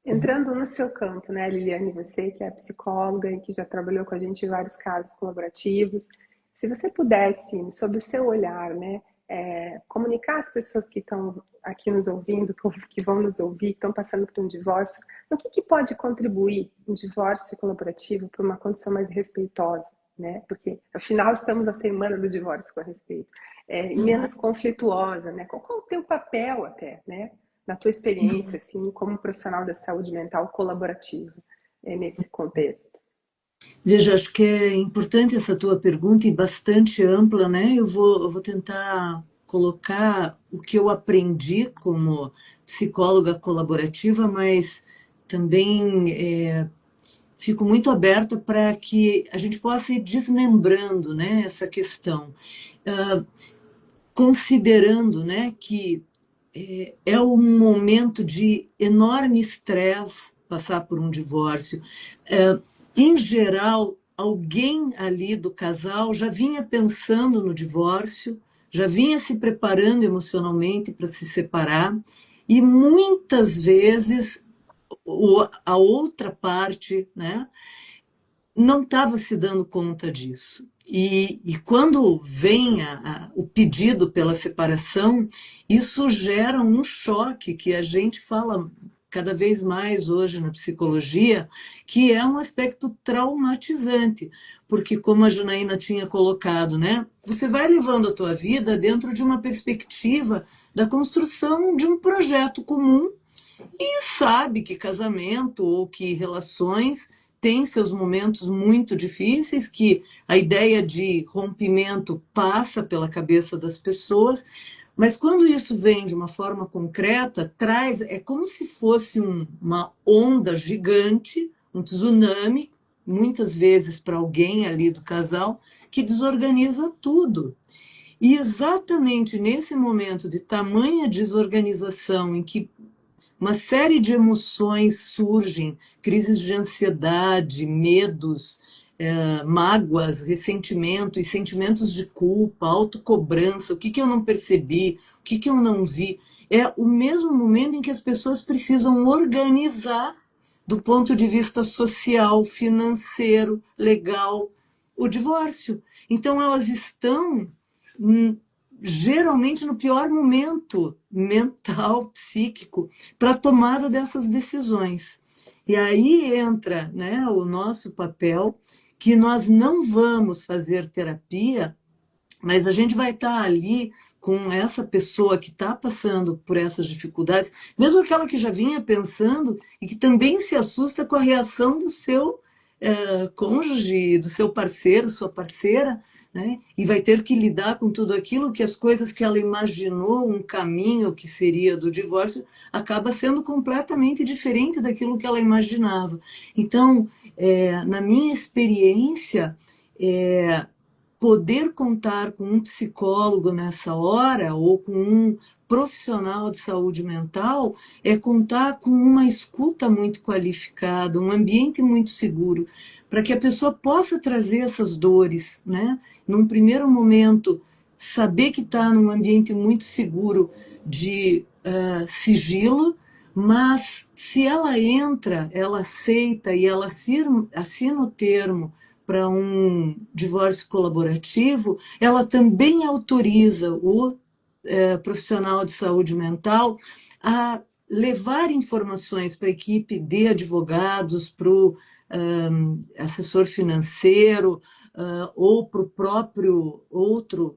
entrando no seu campo, né, Liliane, você que é psicóloga e que já trabalhou com a gente em vários casos colaborativos, se você pudesse, sob o seu olhar, né, comunicar às pessoas que estão aqui nos ouvindo, que vão nos ouvir, que estão passando por um divórcio, no que pode contribuir um divórcio colaborativo para uma condição mais respeitosa, né? Porque, afinal, estamos na semana do divórcio com respeito. Menos conflituosa, né? Qual é o teu papel até, né? Na tua experiência, assim, como profissional da saúde mental colaborativa, nesse contexto? Veja, acho que é importante essa tua pergunta e bastante ampla, né? Eu vou tentar colocar o que eu aprendi como psicóloga colaborativa, mas também fico muito aberta para que a gente possa ir desmembrando, né, essa questão, considerando, né, que é um momento de enorme estresse passar por um divórcio. Em geral, alguém ali do casal já vinha pensando no divórcio, já vinha se preparando emocionalmente para se separar, e muitas vezes a outra parte, né, não estava se dando conta disso. E quando vem o pedido pela separação, isso gera um choque que a gente fala cada vez mais hoje na psicologia, que é um aspecto traumatizante, porque como a Janaína tinha colocado, né, você vai levando a tua vida dentro de uma perspectiva da construção de um projeto comum e sabe que casamento ou que relações têm seus momentos muito difíceis, que a ideia de rompimento passa pela cabeça das pessoas, mas quando isso vem de uma forma concreta, traz, é como se fosse uma onda gigante, um tsunami, muitas vezes para alguém ali do casal, que desorganiza tudo. E exatamente nesse momento de tamanha desorganização, em que uma série de emoções surgem, crises de ansiedade, medos, mágoas, ressentimento e sentimentos de culpa, autocobrança, o que eu não percebi, o que eu não vi. É o mesmo momento em que as pessoas precisam organizar do ponto de vista social, financeiro, legal, o divórcio. Então elas estão geralmente no pior momento mental, psíquico, para a tomada dessas decisões. E aí entra, né, o nosso papel, que nós não vamos fazer terapia, mas a gente vai estar ali com essa pessoa que está passando por essas dificuldades, mesmo aquela que já vinha pensando e que também se assusta com a reação do seu cônjuge, do seu parceiro, sua parceira, né? E vai ter que lidar com tudo aquilo que as coisas que ela imaginou, um caminho que seria do divórcio, acaba sendo completamente diferente daquilo que ela imaginava. Então, na minha experiência, poder contar com um psicólogo nessa hora ou com um profissional de saúde mental é contar com uma escuta muito qualificada, um ambiente muito seguro, para que a pessoa possa trazer essas dores, né? Num primeiro momento, saber que está num ambiente muito seguro de sigilo, mas se ela entra, ela aceita e ela assina o termo para um divórcio colaborativo, ela também autoriza o profissional de saúde mental a levar informações para a equipe de advogados, para o assessor financeiro ou para o próprio outro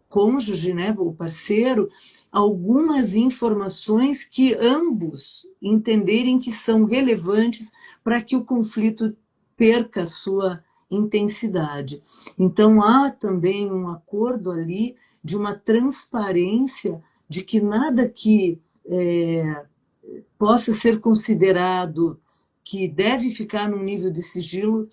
cônjuge, né, o parceiro, algumas informações que ambos entenderem que são relevantes para que o conflito perca a sua intensidade. Então, há também um acordo ali de uma transparência de que nada que possa ser considerado que deve ficar num nível de sigilo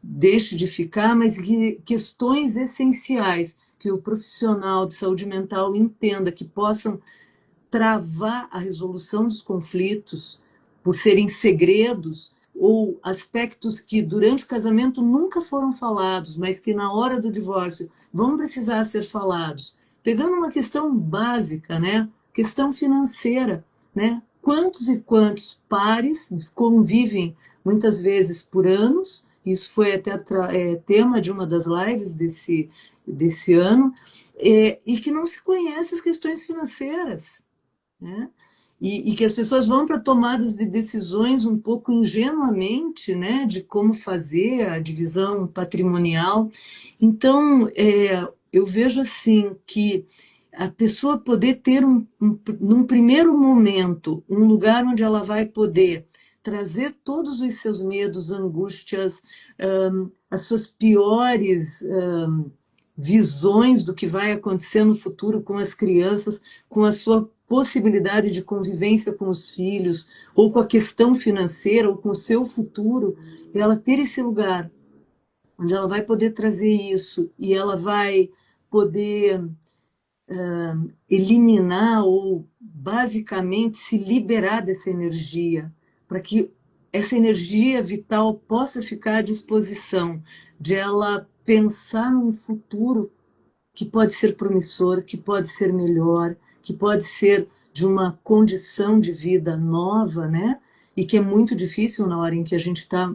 deixe de ficar, mas que questões essenciais que o profissional de saúde mental entenda que possam travar a resolução dos conflitos por serem segredos ou aspectos que durante o casamento nunca foram falados, mas que na hora do divórcio vão precisar ser falados. Pegando uma questão básica, né? Questão financeira, né? Quantos e quantos pares convivem muitas vezes por anos, isso foi até tema de uma das lives desse ano, e que não se conhece as questões financeiras, né? E que as pessoas vão para tomadas de decisões um pouco ingenuamente, né, de como fazer a divisão patrimonial. Então, eu vejo assim que a pessoa poder ter, num primeiro momento, um lugar onde ela vai poder trazer todos os seus medos, angústias, as suas piores visões do que vai acontecer no futuro com as crianças, com a sua possibilidade de convivência com os filhos, ou com a questão financeira, ou com o seu futuro, ela ter esse lugar onde ela vai poder trazer isso e ela vai poder eliminar ou basicamente se liberar dessa energia, para que essa energia vital possa ficar à disposição de ela pensar num futuro que pode ser promissor, que pode ser melhor, que pode ser de uma condição de vida nova, né? E que é muito difícil na hora em que a gente está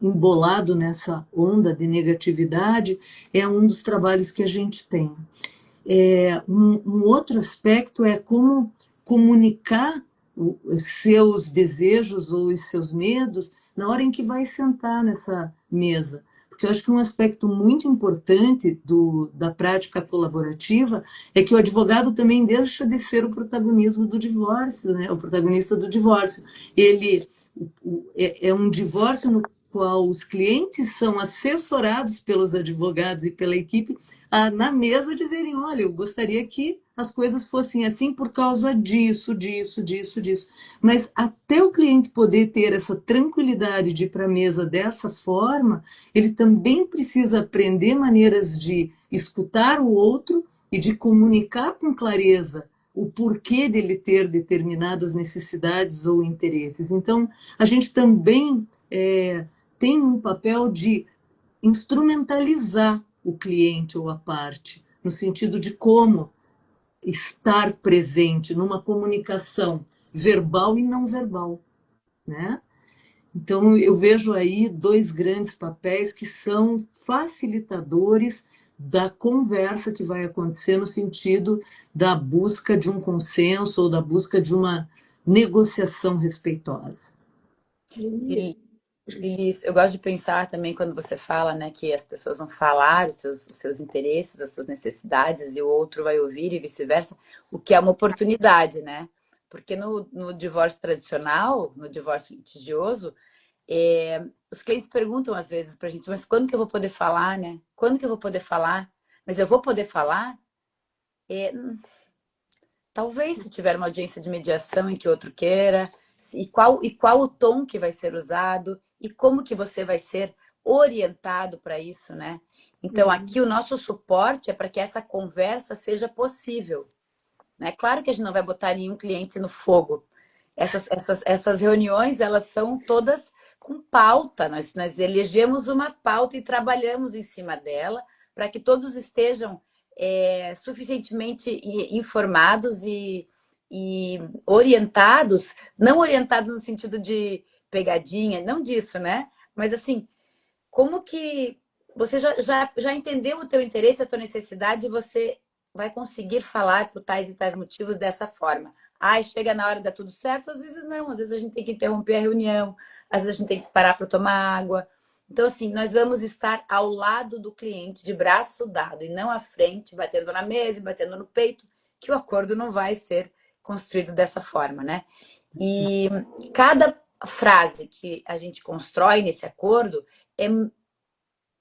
embolado nessa onda de negatividade, é um dos trabalhos que a gente tem. Um outro aspecto é como comunicar os seus desejos ou os seus medos na hora em que vai sentar nessa mesa. Porque eu acho que um aspecto muito importante da prática colaborativa é que o advogado também deixa de ser o protagonismo do divórcio, né? O protagonista do divórcio. Ele é um divórcio no qual os clientes são assessorados pelos advogados e pela equipe na mesa dizerem, olha, eu gostaria que as coisas fossem assim por causa disso, disso, disso, disso. Mas até o cliente poder ter essa tranquilidade de ir para a mesa dessa forma, ele também precisa aprender maneiras de escutar o outro e de comunicar com clareza o porquê dele ter determinadas necessidades ou interesses. Então, a gente também tem um papel de instrumentalizar o cliente ou a parte, no sentido de como estar presente numa comunicação verbal e não verbal, né? Então, eu vejo aí dois grandes papéis que são facilitadores da conversa que vai acontecer no sentido da busca de um consenso ou da busca de uma negociação respeitosa. E isso, eu gosto de pensar também quando você fala, né, que as pessoas vão falar os seus interesses, as suas necessidades, e o outro vai ouvir e vice-versa, o que é uma oportunidade, né? Porque no divórcio tradicional, no divórcio litigioso, os clientes perguntam às vezes pra gente, mas quando que eu vou poder falar, né? Quando que eu vou poder falar? Mas eu vou poder falar? Talvez, se tiver uma audiência de mediação em que o outro queira, e qual o tom que vai ser usado, e como que você vai ser orientado para isso, né? Então, aqui o nosso suporte é para que essa conversa seja possível, né? Claro que a gente não vai botar nenhum cliente no fogo. Essas reuniões, elas são todas com pauta. Nós elegemos uma pauta e trabalhamos em cima dela para que todos estejam suficientemente informados e orientados, não orientados no sentido de pegadinha, não disso, né? Mas assim, como que você já entendeu o teu interesse, a tua necessidade, e você vai conseguir falar por tais e tais motivos dessa forma. Ai, chega na hora de dar tudo certo? Às vezes não, às vezes a gente tem que interromper a reunião, às vezes a gente tem que parar para tomar água. Então, assim, nós vamos estar ao lado do cliente, de braço dado, e não à frente, batendo na mesa e batendo no peito, que o acordo não vai ser construído dessa forma, né? E cada frase que a gente constrói nesse acordo é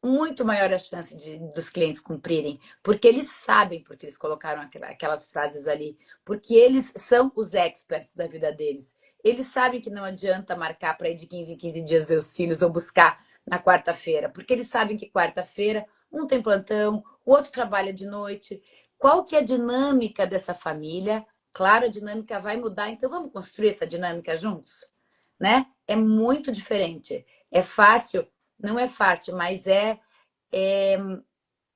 muito maior a chance dos clientes cumprirem, porque eles sabem porque eles colocaram aquelas frases ali, porque eles são os experts da vida deles. Eles sabem que não adianta marcar para ir de 15 em 15 dias ver os filhos ou buscar na quarta-feira, porque eles sabem que quarta-feira um tem plantão, o outro trabalha de noite. Qual que é a dinâmica dessa família? Claro, a dinâmica vai mudar, então vamos construir essa dinâmica juntos, né? É muito diferente. É fácil? Não é fácil, mas é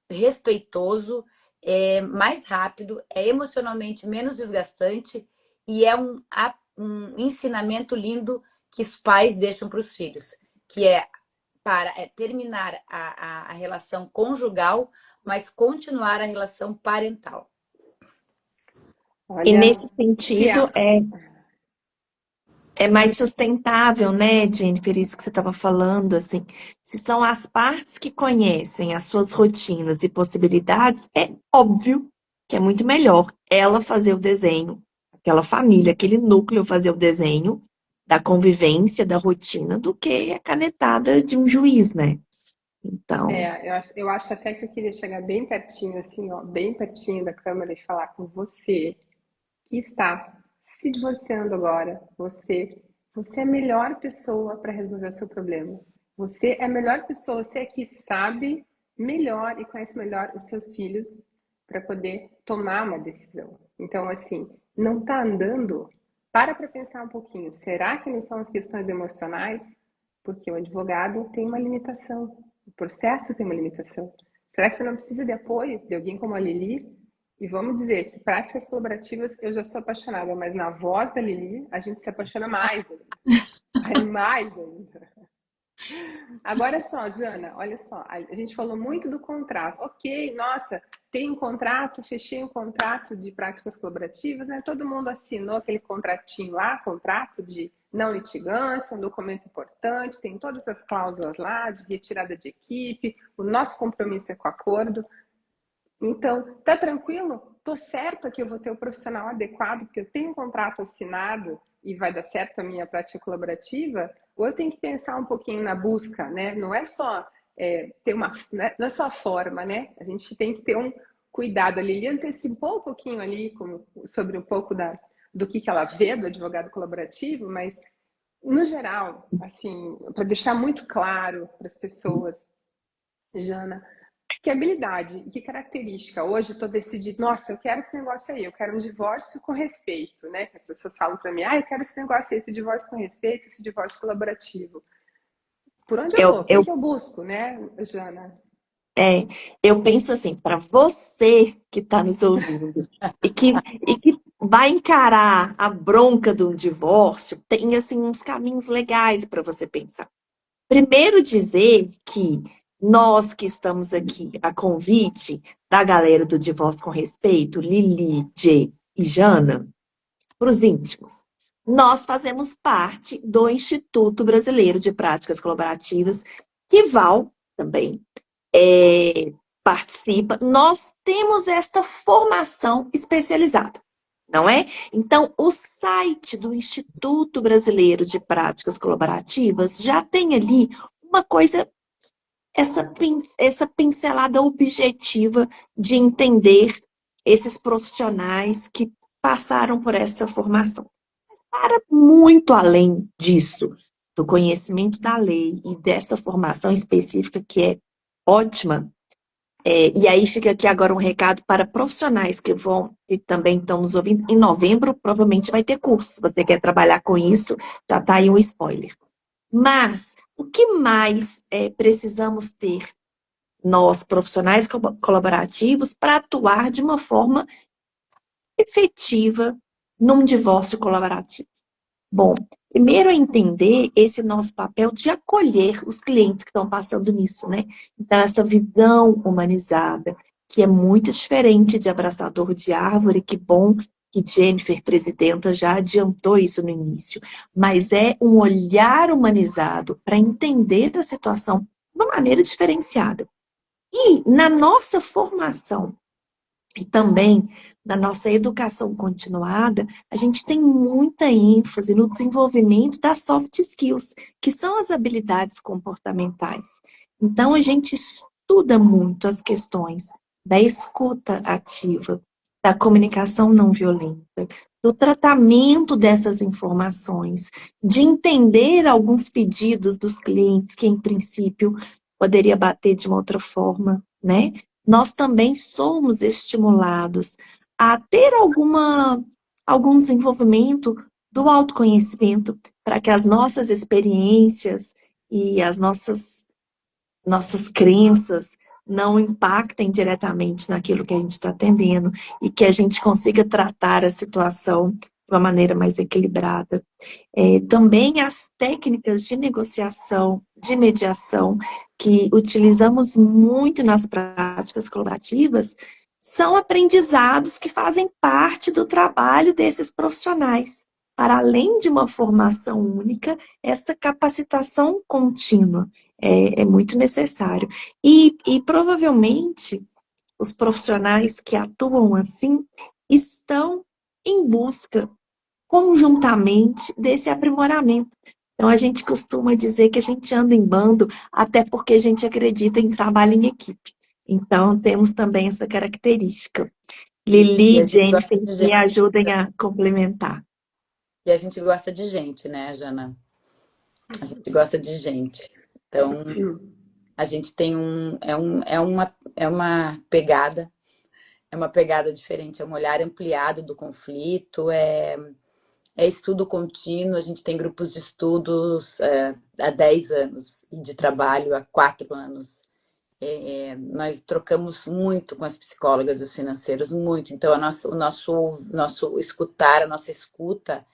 respeitoso, é mais rápido, é emocionalmente menos desgastante e é um ensinamento lindo que os pais deixam para os filhos, que é para terminar a relação conjugal, mas continuar a relação parental. E Olha, nesse sentido, é mais sustentável, né, Jennifer, isso que você estava falando, assim, se são as partes que conhecem as suas rotinas e possibilidades, é óbvio que é muito melhor ela fazer o desenho, aquela família, aquele núcleo fazer o desenho da convivência, da rotina, do que a canetada de um juiz, né? Então, eu acho até que eu queria chegar bem pertinho, assim, ó, bem pertinho da câmera e falar com você que está se divorciando agora. Você é a melhor pessoa para resolver o seu problema. Você é a melhor pessoa, você é que sabe melhor e conhece melhor os seus filhos para poder tomar uma decisão. Então, assim, não está andando? Para pensar um pouquinho. Será que não são as questões emocionais? Porque o advogado tem uma limitação, o processo tem uma limitação. Será que você não precisa de apoio de alguém como a Lili? E vamos dizer que práticas colaborativas eu já sou apaixonada, mas na voz da Lili a gente se apaixona mais ainda. Aí mais ainda. Agora só, Jana, olha só, a gente falou muito do contrato. Ok, nossa, tem um contrato, fechei um contrato de práticas colaborativas, né? Todo mundo assinou aquele contratinho lá, contrato de não litigância, um documento importante, tem todas as cláusulas lá de retirada de equipe, o nosso compromisso é com o acordo. Então, tá tranquilo? Tô certa que eu vou ter o profissional adequado, porque eu tenho um contrato assinado e vai dar certo a minha prática colaborativa? Ou eu tenho que pensar um pouquinho na busca, né? Não é só ter uma, não é só a forma, né? A gente tem que ter um cuidado ali. Ele antecipou um pouquinho ali sobre um pouco do que ela vê do advogado colaborativo, mas no geral, assim, para deixar muito claro para as pessoas, Jana, que habilidade, que característica? Hoje estou decidida, nossa, eu quero esse negócio aí, eu quero um divórcio com respeito, né? Que as pessoas falam para mim, eu quero esse negócio aí, esse divórcio com respeito, esse divórcio colaborativo. Por onde eu Eu, vou? O que, eu, que eu busco, né, Jana? é, eu penso assim, para você que está nos ouvindo e que vai encarar a bronca de um divórcio, tem assim uns caminhos legais para você pensar. Primeiro dizer que nós que estamos aqui a convite da galera do Divórcio com Respeito, Lili, Jay e Jana, para os íntimos, nós fazemos parte do Instituto Brasileiro de Práticas Colaborativas, que Val também participa. Nós temos esta formação especializada, não é? Então, o site do Instituto Brasileiro de Práticas Colaborativas já tem ali uma coisa, essa pincelada objetiva de entender esses profissionais que passaram por essa formação. Para muito além disso, do conhecimento da lei e dessa formação específica que é ótima, e aí fica aqui agora um recado para profissionais que vão e também estão nos ouvindo. Em novembro, provavelmente vai ter curso. Se você quer trabalhar com isso, já está aí um spoiler. Mas o que mais precisamos ter nós, profissionais colaborativos, para atuar de uma forma efetiva num divórcio colaborativo? Bom, primeiro é entender esse nosso papel de acolher os clientes que estão passando nisso, né? Então, essa visão humanizada, que é muito diferente de abraçador de árvore, que bom que Jennifer, presidenta, já adiantou isso no início, mas é um olhar humanizado para entender a situação de uma maneira diferenciada. E na nossa formação e também na nossa educação continuada, a gente tem muita ênfase no desenvolvimento das soft skills, que são as habilidades comportamentais. Então, a gente estuda muito as questões da escuta ativa, da comunicação não violenta, do tratamento dessas informações, de entender alguns pedidos dos clientes que, em princípio, poderia bater de uma outra forma, né? Nós também somos estimulados a ter algum desenvolvimento do autoconhecimento para que as nossas experiências e as nossas crenças não impactem diretamente naquilo que a gente está atendendo e que a gente consiga tratar a situação de uma maneira mais equilibrada. Também as técnicas de negociação, de mediação, que utilizamos muito nas práticas colaborativas, são aprendizados que fazem parte do trabalho desses profissionais. Para além de uma formação única, essa capacitação contínua é muito necessário. E provavelmente os profissionais que atuam assim estão em busca conjuntamente desse aprimoramento. Então, a gente costuma dizer que a gente anda em bando, até porque a gente acredita em trabalho em equipe. Então, temos também essa característica. E Lili a e gente gosta Jennifer de me gente. ajudem a complementar. E a gente gosta de gente, né, Jana? A gente gosta de gente. Então, a gente tem é uma pegada diferente, é um olhar ampliado do conflito, é estudo contínuo, a gente tem grupos de estudos há 10 anos e de trabalho há 4 anos. Nós trocamos muito com as psicólogas e os financeiros, muito. Então, o nosso escutar, a nossa escuta,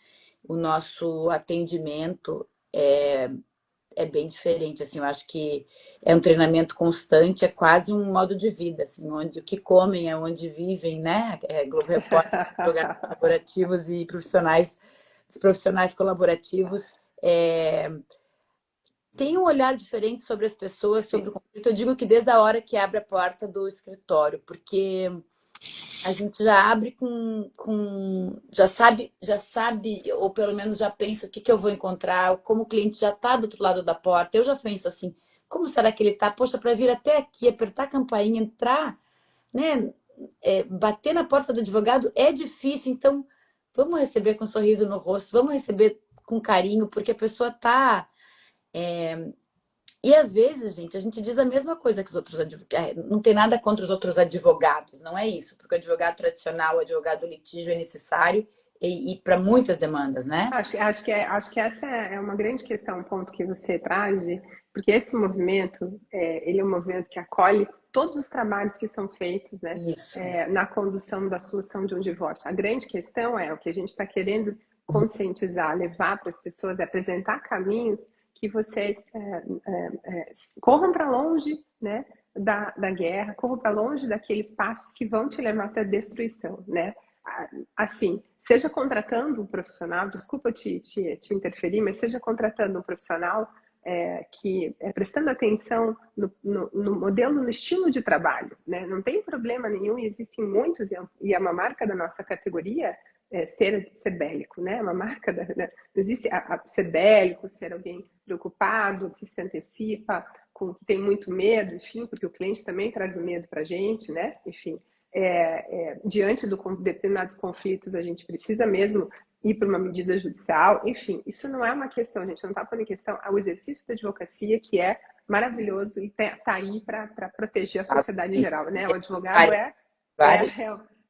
o nosso atendimento é bem diferente. Assim, eu acho que é um treinamento constante, é quase um modo de vida, assim, onde o que comem é onde vivem, né? Globo Repórter, jogadores colaborativos e profissionais, os profissionais colaborativos. Tem um olhar diferente sobre as pessoas, sobre o conflito. Eu digo que desde a hora que abre a porta do escritório, porque a gente já abre já sabe, ou pelo menos já pensa o que eu vou encontrar, como o cliente já está do outro lado da porta. Eu já penso assim, como será que ele está? Poxa, para vir até aqui, apertar a campainha, entrar, né? Bater na porta do advogado é difícil, então vamos receber com um sorriso no rosto, vamos receber com carinho, porque a pessoa está. E às vezes, gente, a gente diz a mesma coisa que os outros advogados. Não tem nada contra os outros advogados, não é isso. Porque o advogado tradicional, o advogado do litígio é necessário e para muitas demandas, né? Acho que essa é uma grande questão, um ponto que você traz, porque esse movimento, ele é um movimento que acolhe todos os trabalhos que são feitos, né, Isso. na condução da solução de um divórcio. A grande questão o que a gente está querendo conscientizar, levar para as pessoas, apresentar caminhos que vocês corram para longe, né, da guerra, corram para longe daqueles passos que vão te levar para a destruição, né? Assim, seja contratando um profissional, desculpa te interferir, mas seja contratando um profissional que prestando atenção no modelo, no estilo de trabalho, né? Não tem problema nenhum, existem muitos, e é uma marca da nossa categoria ser bélico, né? É uma marca não existe ser bélico, ser alguém preocupado, que se antecipa, que tem muito medo, enfim, porque o cliente também traz o medo para a gente, né? Enfim, diante de determinados conflitos, a gente precisa mesmo ir para uma medida judicial. Enfim, isso não é uma questão, a gente não está pondo em questão o exercício da advocacia, que é maravilhoso e está aí para proteger a sociedade em geral, né? O advogado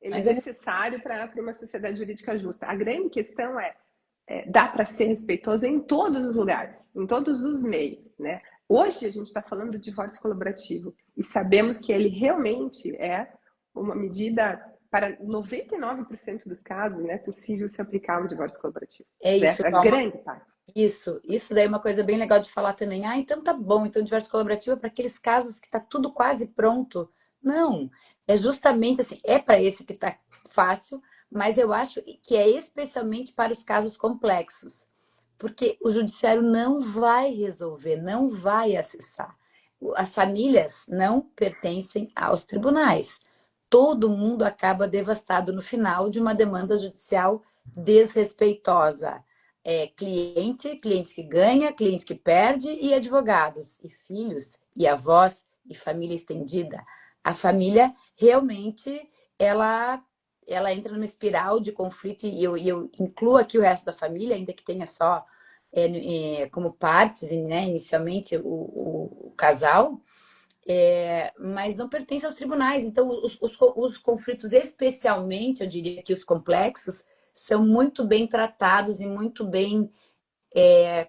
ele é necessário para uma sociedade jurídica justa. A grande questão dá para ser respeitoso em todos os lugares, em todos os meios, né? Hoje a gente está falando do divórcio colaborativo e sabemos que ele realmente é uma medida para 99% dos casos, né, possível se aplicar um divórcio colaborativo. É isso, né? A grande parte. Isso daí é uma coisa bem legal de falar também. Então tá bom, então divórcio colaborativo é para aqueles casos que tá tudo quase pronto. Não, é justamente assim, é para esse que tá fácil, mas eu acho que é especialmente para os casos complexos, porque o judiciário não vai resolver, não vai acessar. As famílias não pertencem aos tribunais. Todo mundo acaba devastado no final de uma demanda judicial desrespeitosa. Cliente que ganha, cliente que perde, e advogados, e filhos, e avós, e família estendida. A família realmente ela entra numa espiral de conflito, e eu incluo aqui o resto da família, ainda que tenha só como partes, né, inicialmente o casal, mas não pertence aos tribunais. Então, os conflitos, especialmente, eu diria que os complexos, são muito bem tratados e muito bem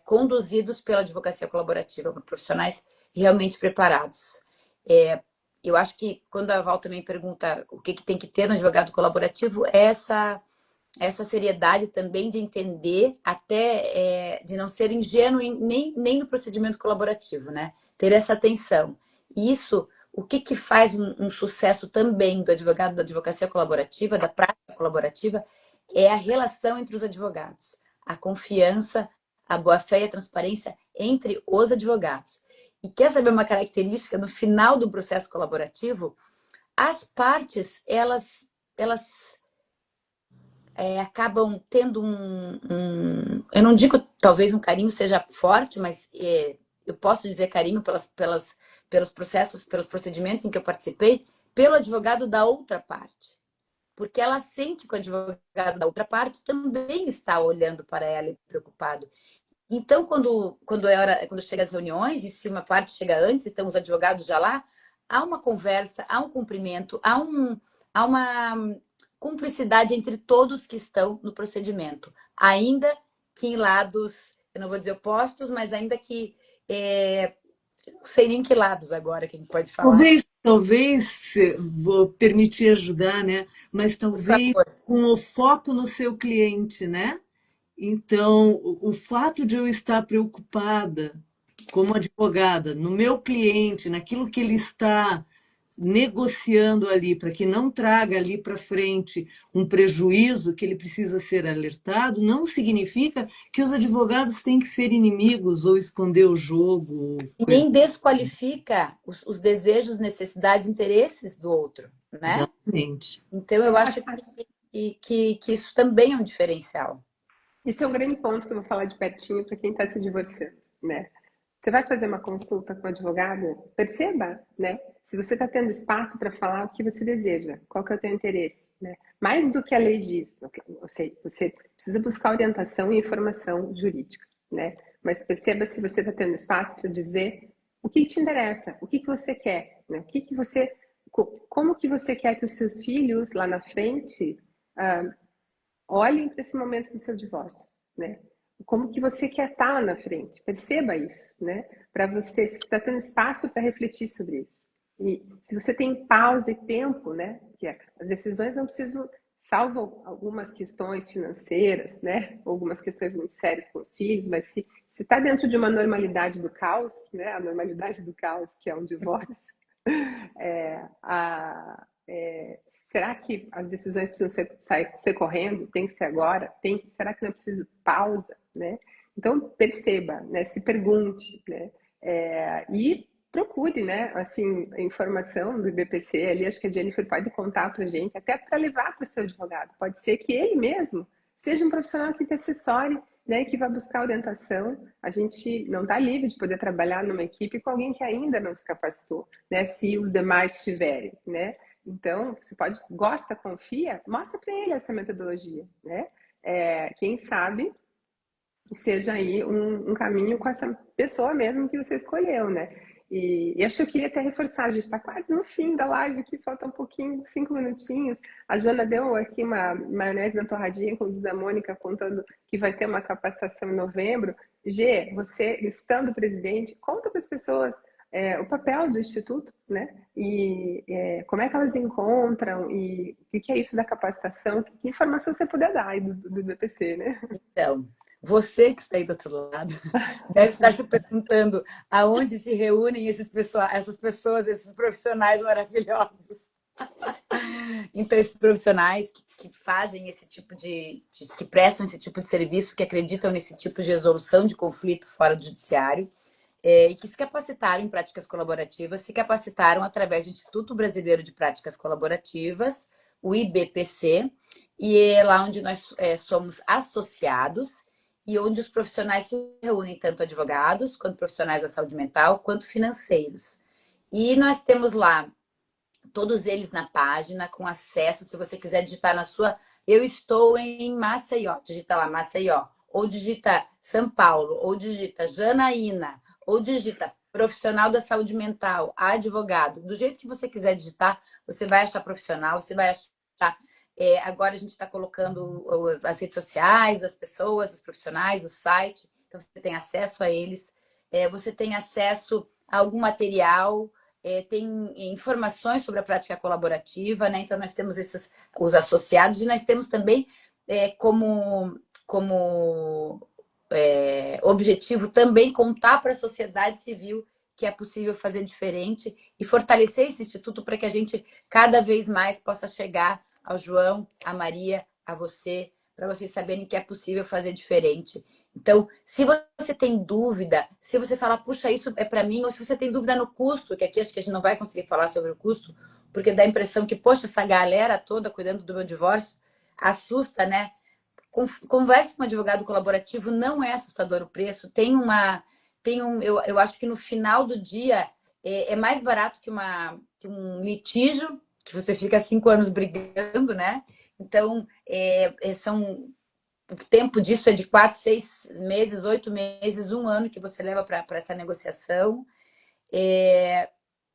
conduzidos pela advocacia colaborativa, por profissionais realmente preparados. Eu acho que quando a Val também pergunta o que tem que ter no advogado colaborativo, é essa seriedade também de entender, até de não ser ingênuo nem no procedimento colaborativo, né? Ter essa atenção. E isso, o que faz um sucesso também do advogado da advocacia colaborativa, da prática colaborativa, é a relação entre os advogados, a confiança, a boa-fé e a transparência entre os advogados. E quer saber uma característica no final do processo colaborativo? As partes, elas acabam tendo eu não digo talvez um carinho seja forte, mas eu posso dizer carinho pelos processos, pelos procedimentos em que eu participei, pelo advogado da outra parte. Porque ela sente que o advogado da outra parte também está olhando para ela e preocupado. Então, quando chega as reuniões, e se uma parte chega antes, estão os advogados já lá, há uma conversa, há um cumprimento, há uma cumplicidade entre todos que estão no procedimento. Ainda que em lados, eu não vou dizer opostos, mas ainda que Não sei nem que lados agora que a gente pode falar. Talvez, vou permitir ajudar, né? Mas Por talvez favor. com o foco no seu cliente, né? Então, o fato de eu estar preocupada como advogada no meu cliente, naquilo que ele está negociando ali, para que não traga ali para frente um prejuízo que ele precisa ser alertado, não significa que os advogados têm que ser inimigos ou esconder o jogo, E coisa. nem desqualifica os desejos, necessidades, interesses do outro, né? Exatamente. Então, eu acho que isso também é um diferencial. Esse é um grande ponto que eu vou falar de pertinho para quem está se divorciando, né? Você vai fazer uma consulta com o advogado, perceba, né? Se você está tendo espaço para falar o que você deseja, qual que é o teu interesse, né? Mais do que a lei diz, eu sei, você precisa buscar orientação e informação jurídica, né? Mas perceba se você está tendo espaço para dizer o que te interessa, o que você quer, né? Como que você quer que os seus filhos lá na frente olhem para esse momento do seu divórcio, né? Como que você quer estar lá na frente? Perceba isso, né? Para você, se está tendo espaço para refletir sobre isso. E se você tem pausa e tempo, né? Que as decisões não precisam, salvo algumas questões financeiras, né? Algumas questões muito sérias com os filhos, mas se está dentro de uma normalidade do caos, né? A normalidade do caos, que é um divórcio, será que as decisões precisam ser correndo? Tem que ser agora? Será que não é preciso pausa? Né? Então, perceba, né? Se pergunte, né? E procure, né? Assim, a informação do IBPC ali, acho que a Jennifer pode contar para a gente, até para levar para o seu advogado. Pode ser que ele mesmo seja um profissional que te assessore, né, que vai buscar orientação. A gente não está livre de poder trabalhar numa equipe com alguém que ainda não se capacitou, né, se os demais tiverem, né? Então, você gosta, confia, mostra para ele essa metodologia, né? Quem sabe seja aí um caminho com essa pessoa mesmo que você escolheu, né? E acho que eu queria até reforçar, a gente está quase no fim da live aqui, falta um pouquinho, 5 minutinhos. A Jana deu aqui uma maionese na torradinha, como diz a Mônica, contando que vai ter uma capacitação em novembro. Gê, você, estando presidente, conta para as pessoas o papel do Instituto, né? E como é que elas encontram, e o que é isso da capacitação, que informação você puder dar aí do BPC, né? Então, você que está aí do outro lado deve estar se perguntando aonde se reúnem essas pessoas, esses profissionais maravilhosos. Então, esses profissionais que fazem esse tipo que prestam esse tipo de serviço, que acreditam nesse tipo de resolução de conflito fora do judiciário, e que se capacitaram em práticas colaborativas, se capacitaram através do Instituto Brasileiro de Práticas Colaborativas, o IBPC, e é lá onde nós somos associados e onde os profissionais se reúnem, tanto advogados, quanto profissionais da saúde mental, quanto financeiros. E nós temos lá todos eles na página, com acesso, se você quiser digitar na sua... Eu estou em Maceió, digita lá Maceió, ou digita São Paulo, ou digita Janaína, ou digita profissional da saúde mental, advogado. Do jeito que você quiser digitar, você vai achar profissional, você vai achar... agora a gente está colocando as redes sociais das pessoas, dos profissionais, o site, então você tem acesso a eles, você tem acesso a algum material, tem informações sobre a prática colaborativa, né? Então nós temos os associados e nós temos também como objetivo também contar para a sociedade civil que é possível fazer diferente e fortalecer esse instituto para que a gente cada vez mais possa chegar ao João, à Maria, a você, para vocês saberem que é possível fazer diferente. Então, se você tem dúvida, se você falar, puxa, isso é para mim, ou se você tem dúvida no custo, que aqui acho que a gente não vai conseguir falar sobre o custo, porque dá a impressão que, poxa, essa galera toda cuidando do meu divórcio, assusta, né? Converse com um advogado colaborativo, não é assustador o preço, eu acho que no final do dia é mais barato que um litígio, que você fica 5 anos brigando, né? Então, o tempo disso é de 4, 6 meses, 8 meses, 1 ano que você leva para essa negociação.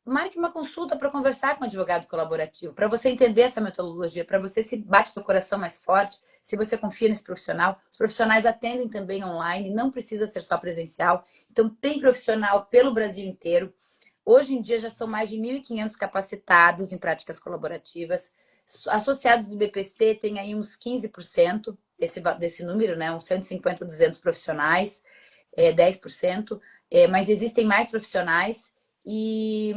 Marque uma consulta para conversar com um advogado colaborativo, para você entender essa metodologia, para você se bate no coração mais forte, se você confia nesse profissional. Os profissionais atendem também online, não precisa ser só presencial. Então, tem profissional pelo Brasil inteiro. Hoje em dia já são mais de 1.500 capacitados em práticas colaborativas. Associados do BPC tem aí uns 15% desse número, né? Uns 150, 200 profissionais, 10%. Mas existem mais profissionais e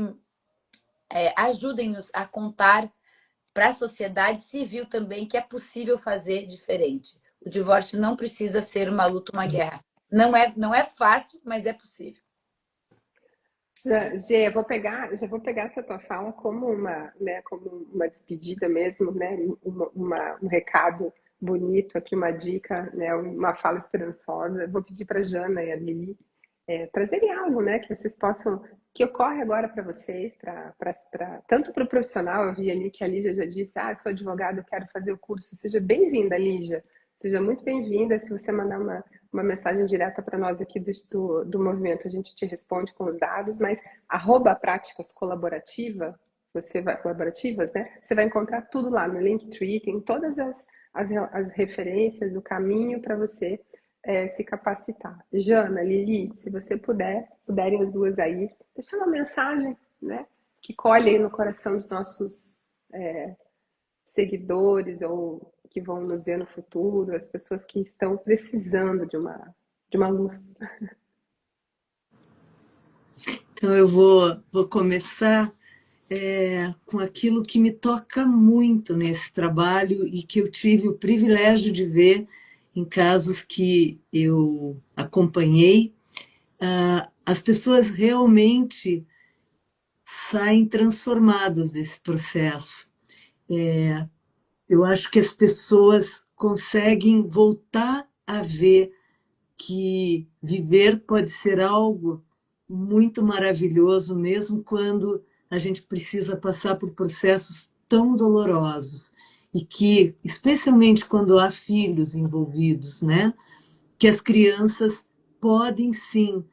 ajudem-nos a contar para a sociedade civil também que é possível fazer diferente. O divórcio não precisa ser uma luta, uma guerra. Não é fácil, mas é possível. Gê, já vou pegar essa tua fala como como uma despedida mesmo, né? Um recado bonito aqui, uma dica, né? Uma fala esperançosa. Vou pedir para a Jana e a Lili trazerem algo, né? Que vocês possam, que ocorre agora para vocês, tanto para o profissional. Eu vi ali que a Lígia já disse, sou advogada, eu quero fazer o curso. Seja bem-vinda, Lígia. Seja muito bem-vinda. Se você mandar uma mensagem direta para nós aqui do movimento, a gente te responde com os dados, mas @práticas colaborativas, né? Você vai encontrar tudo lá no Linktree, tem todas as referências, o caminho para você se capacitar. Jana, Lili, se você puderem as duas aí, deixar uma mensagem, né? Que colhe aí no coração dos nossos seguidores ou que vão nos ver no futuro, as pessoas que estão precisando de uma luz. Então eu vou começar com aquilo que me toca muito nesse trabalho e que eu tive o privilégio de ver em casos que eu acompanhei. As pessoas realmente saem transformadas desse processo. Eu acho que as pessoas conseguem voltar a ver que viver pode ser algo muito maravilhoso, mesmo quando a gente precisa passar por processos tão dolorosos. E que, especialmente quando há filhos envolvidos, né, que as crianças podem sim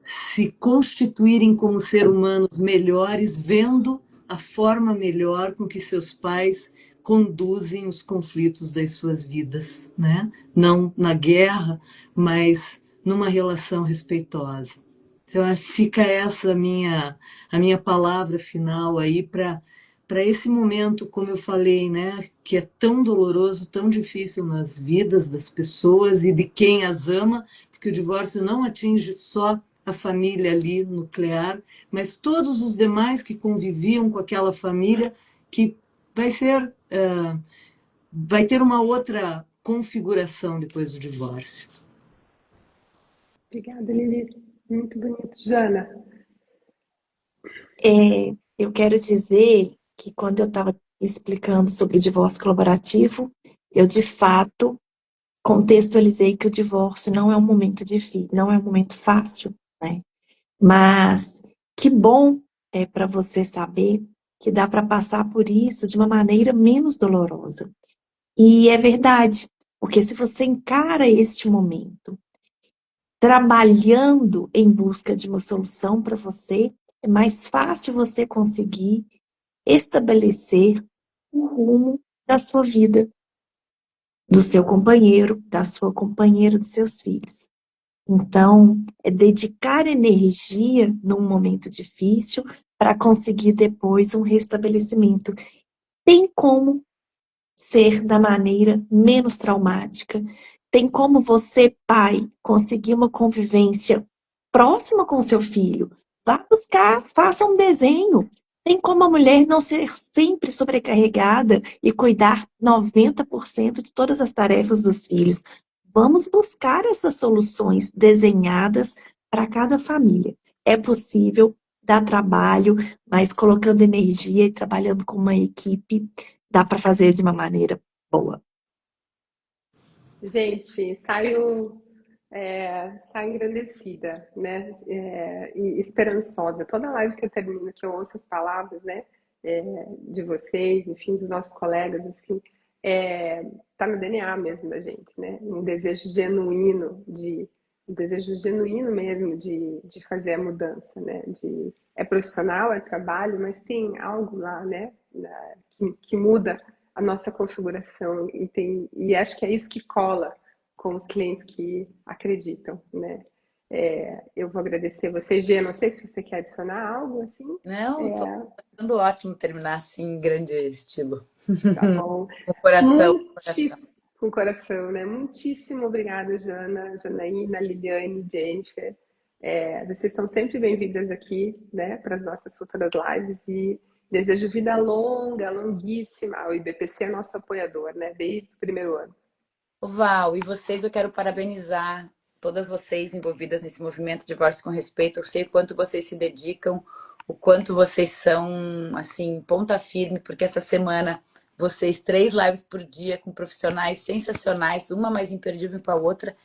se constituírem como seres humanos melhores, vendo a forma melhor com que seus pais conduzem os conflitos das suas vidas, né? Não na guerra, mas numa relação respeitosa. Então, fica essa a minha palavra final aí para esse momento, como eu falei, né, que é tão doloroso, tão difícil nas vidas das pessoas e de quem as ama, porque o divórcio não atinge só a família ali nuclear, mas todos os demais que conviviam com aquela família, que vai ter uma outra configuração depois do divórcio. Obrigada, Lili. Muito bonito. Jana. Eu quero dizer que quando eu estava explicando sobre divórcio colaborativo, eu de fato contextualizei que o divórcio não é um momento difícil, não é um momento fácil, né? Mas que bom para você saber que dá para passar por isso de uma maneira menos dolorosa. E é verdade, porque se você encara este momento trabalhando em busca de uma solução para você, é mais fácil você conseguir estabelecer o rumo da sua vida, do seu companheiro, da sua companheira, dos seus filhos. Então, é dedicar energia num momento difícil para conseguir depois um restabelecimento. Tem como ser da maneira menos traumática. Tem como você, pai, conseguir uma convivência próxima com seu filho. Vá buscar, faça um desenho. Tem como a mulher não ser sempre sobrecarregada e cuidar 90% de todas as tarefas dos filhos. Vamos buscar essas soluções desenhadas para cada família. É possível, dá trabalho, mas colocando energia e trabalhando com uma equipe, dá para fazer de uma maneira boa. Gente, saio engrandecida, né? E esperançosa. Toda live que eu termino, que eu ouço as palavras, né? De vocês, enfim, dos nossos colegas, assim, tá no DNA mesmo da gente, né? Um desejo genuíno mesmo de fazer a mudança, né? É profissional, é trabalho, mas tem algo lá, né? Que muda a nossa configuração e acho que é isso que cola com os clientes que acreditam, né? Eu vou agradecer você, Gê, não sei se você quer adicionar algo assim. Não, tô achando ótimo terminar assim em grande estilo. Tá bom. Com coração, coração. Com coração, né? Muitíssimo obrigada, Jana, Janaína, Liliane, Jennifer. Vocês são sempre bem-vindas aqui, né, para as nossas futuras lives e desejo vida longa, longuíssima. O IBPC é nosso apoiador, né, desde o primeiro ano. Val, e vocês, eu quero parabenizar todas vocês envolvidas nesse movimento Divórcio com Respeito. Eu sei o quanto vocês se dedicam, o quanto vocês são, assim, ponta firme, porque essa semana vocês 3 lives por dia com profissionais sensacionais, uma mais imperdível que a outra,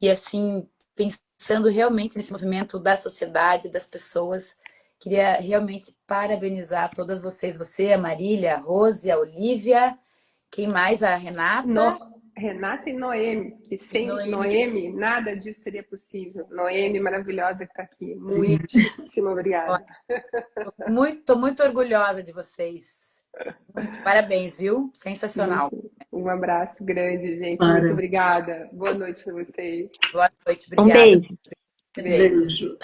e assim, pensando realmente nesse movimento da sociedade, das pessoas. Queria realmente parabenizar todas vocês, você, a Marília, a Rose, a Olivia, quem mais? A Renata? Renata e Noemi, que sem Noemi nada disso seria possível. Noemi maravilhosa que está aqui. Muitíssimo obrigada. Tô muito orgulhosa de vocês. Muito parabéns, viu? Sensacional. Um abraço grande, gente. Muito obrigada. Boa noite para vocês. Boa noite, Um obrigada. beijo. Beijo.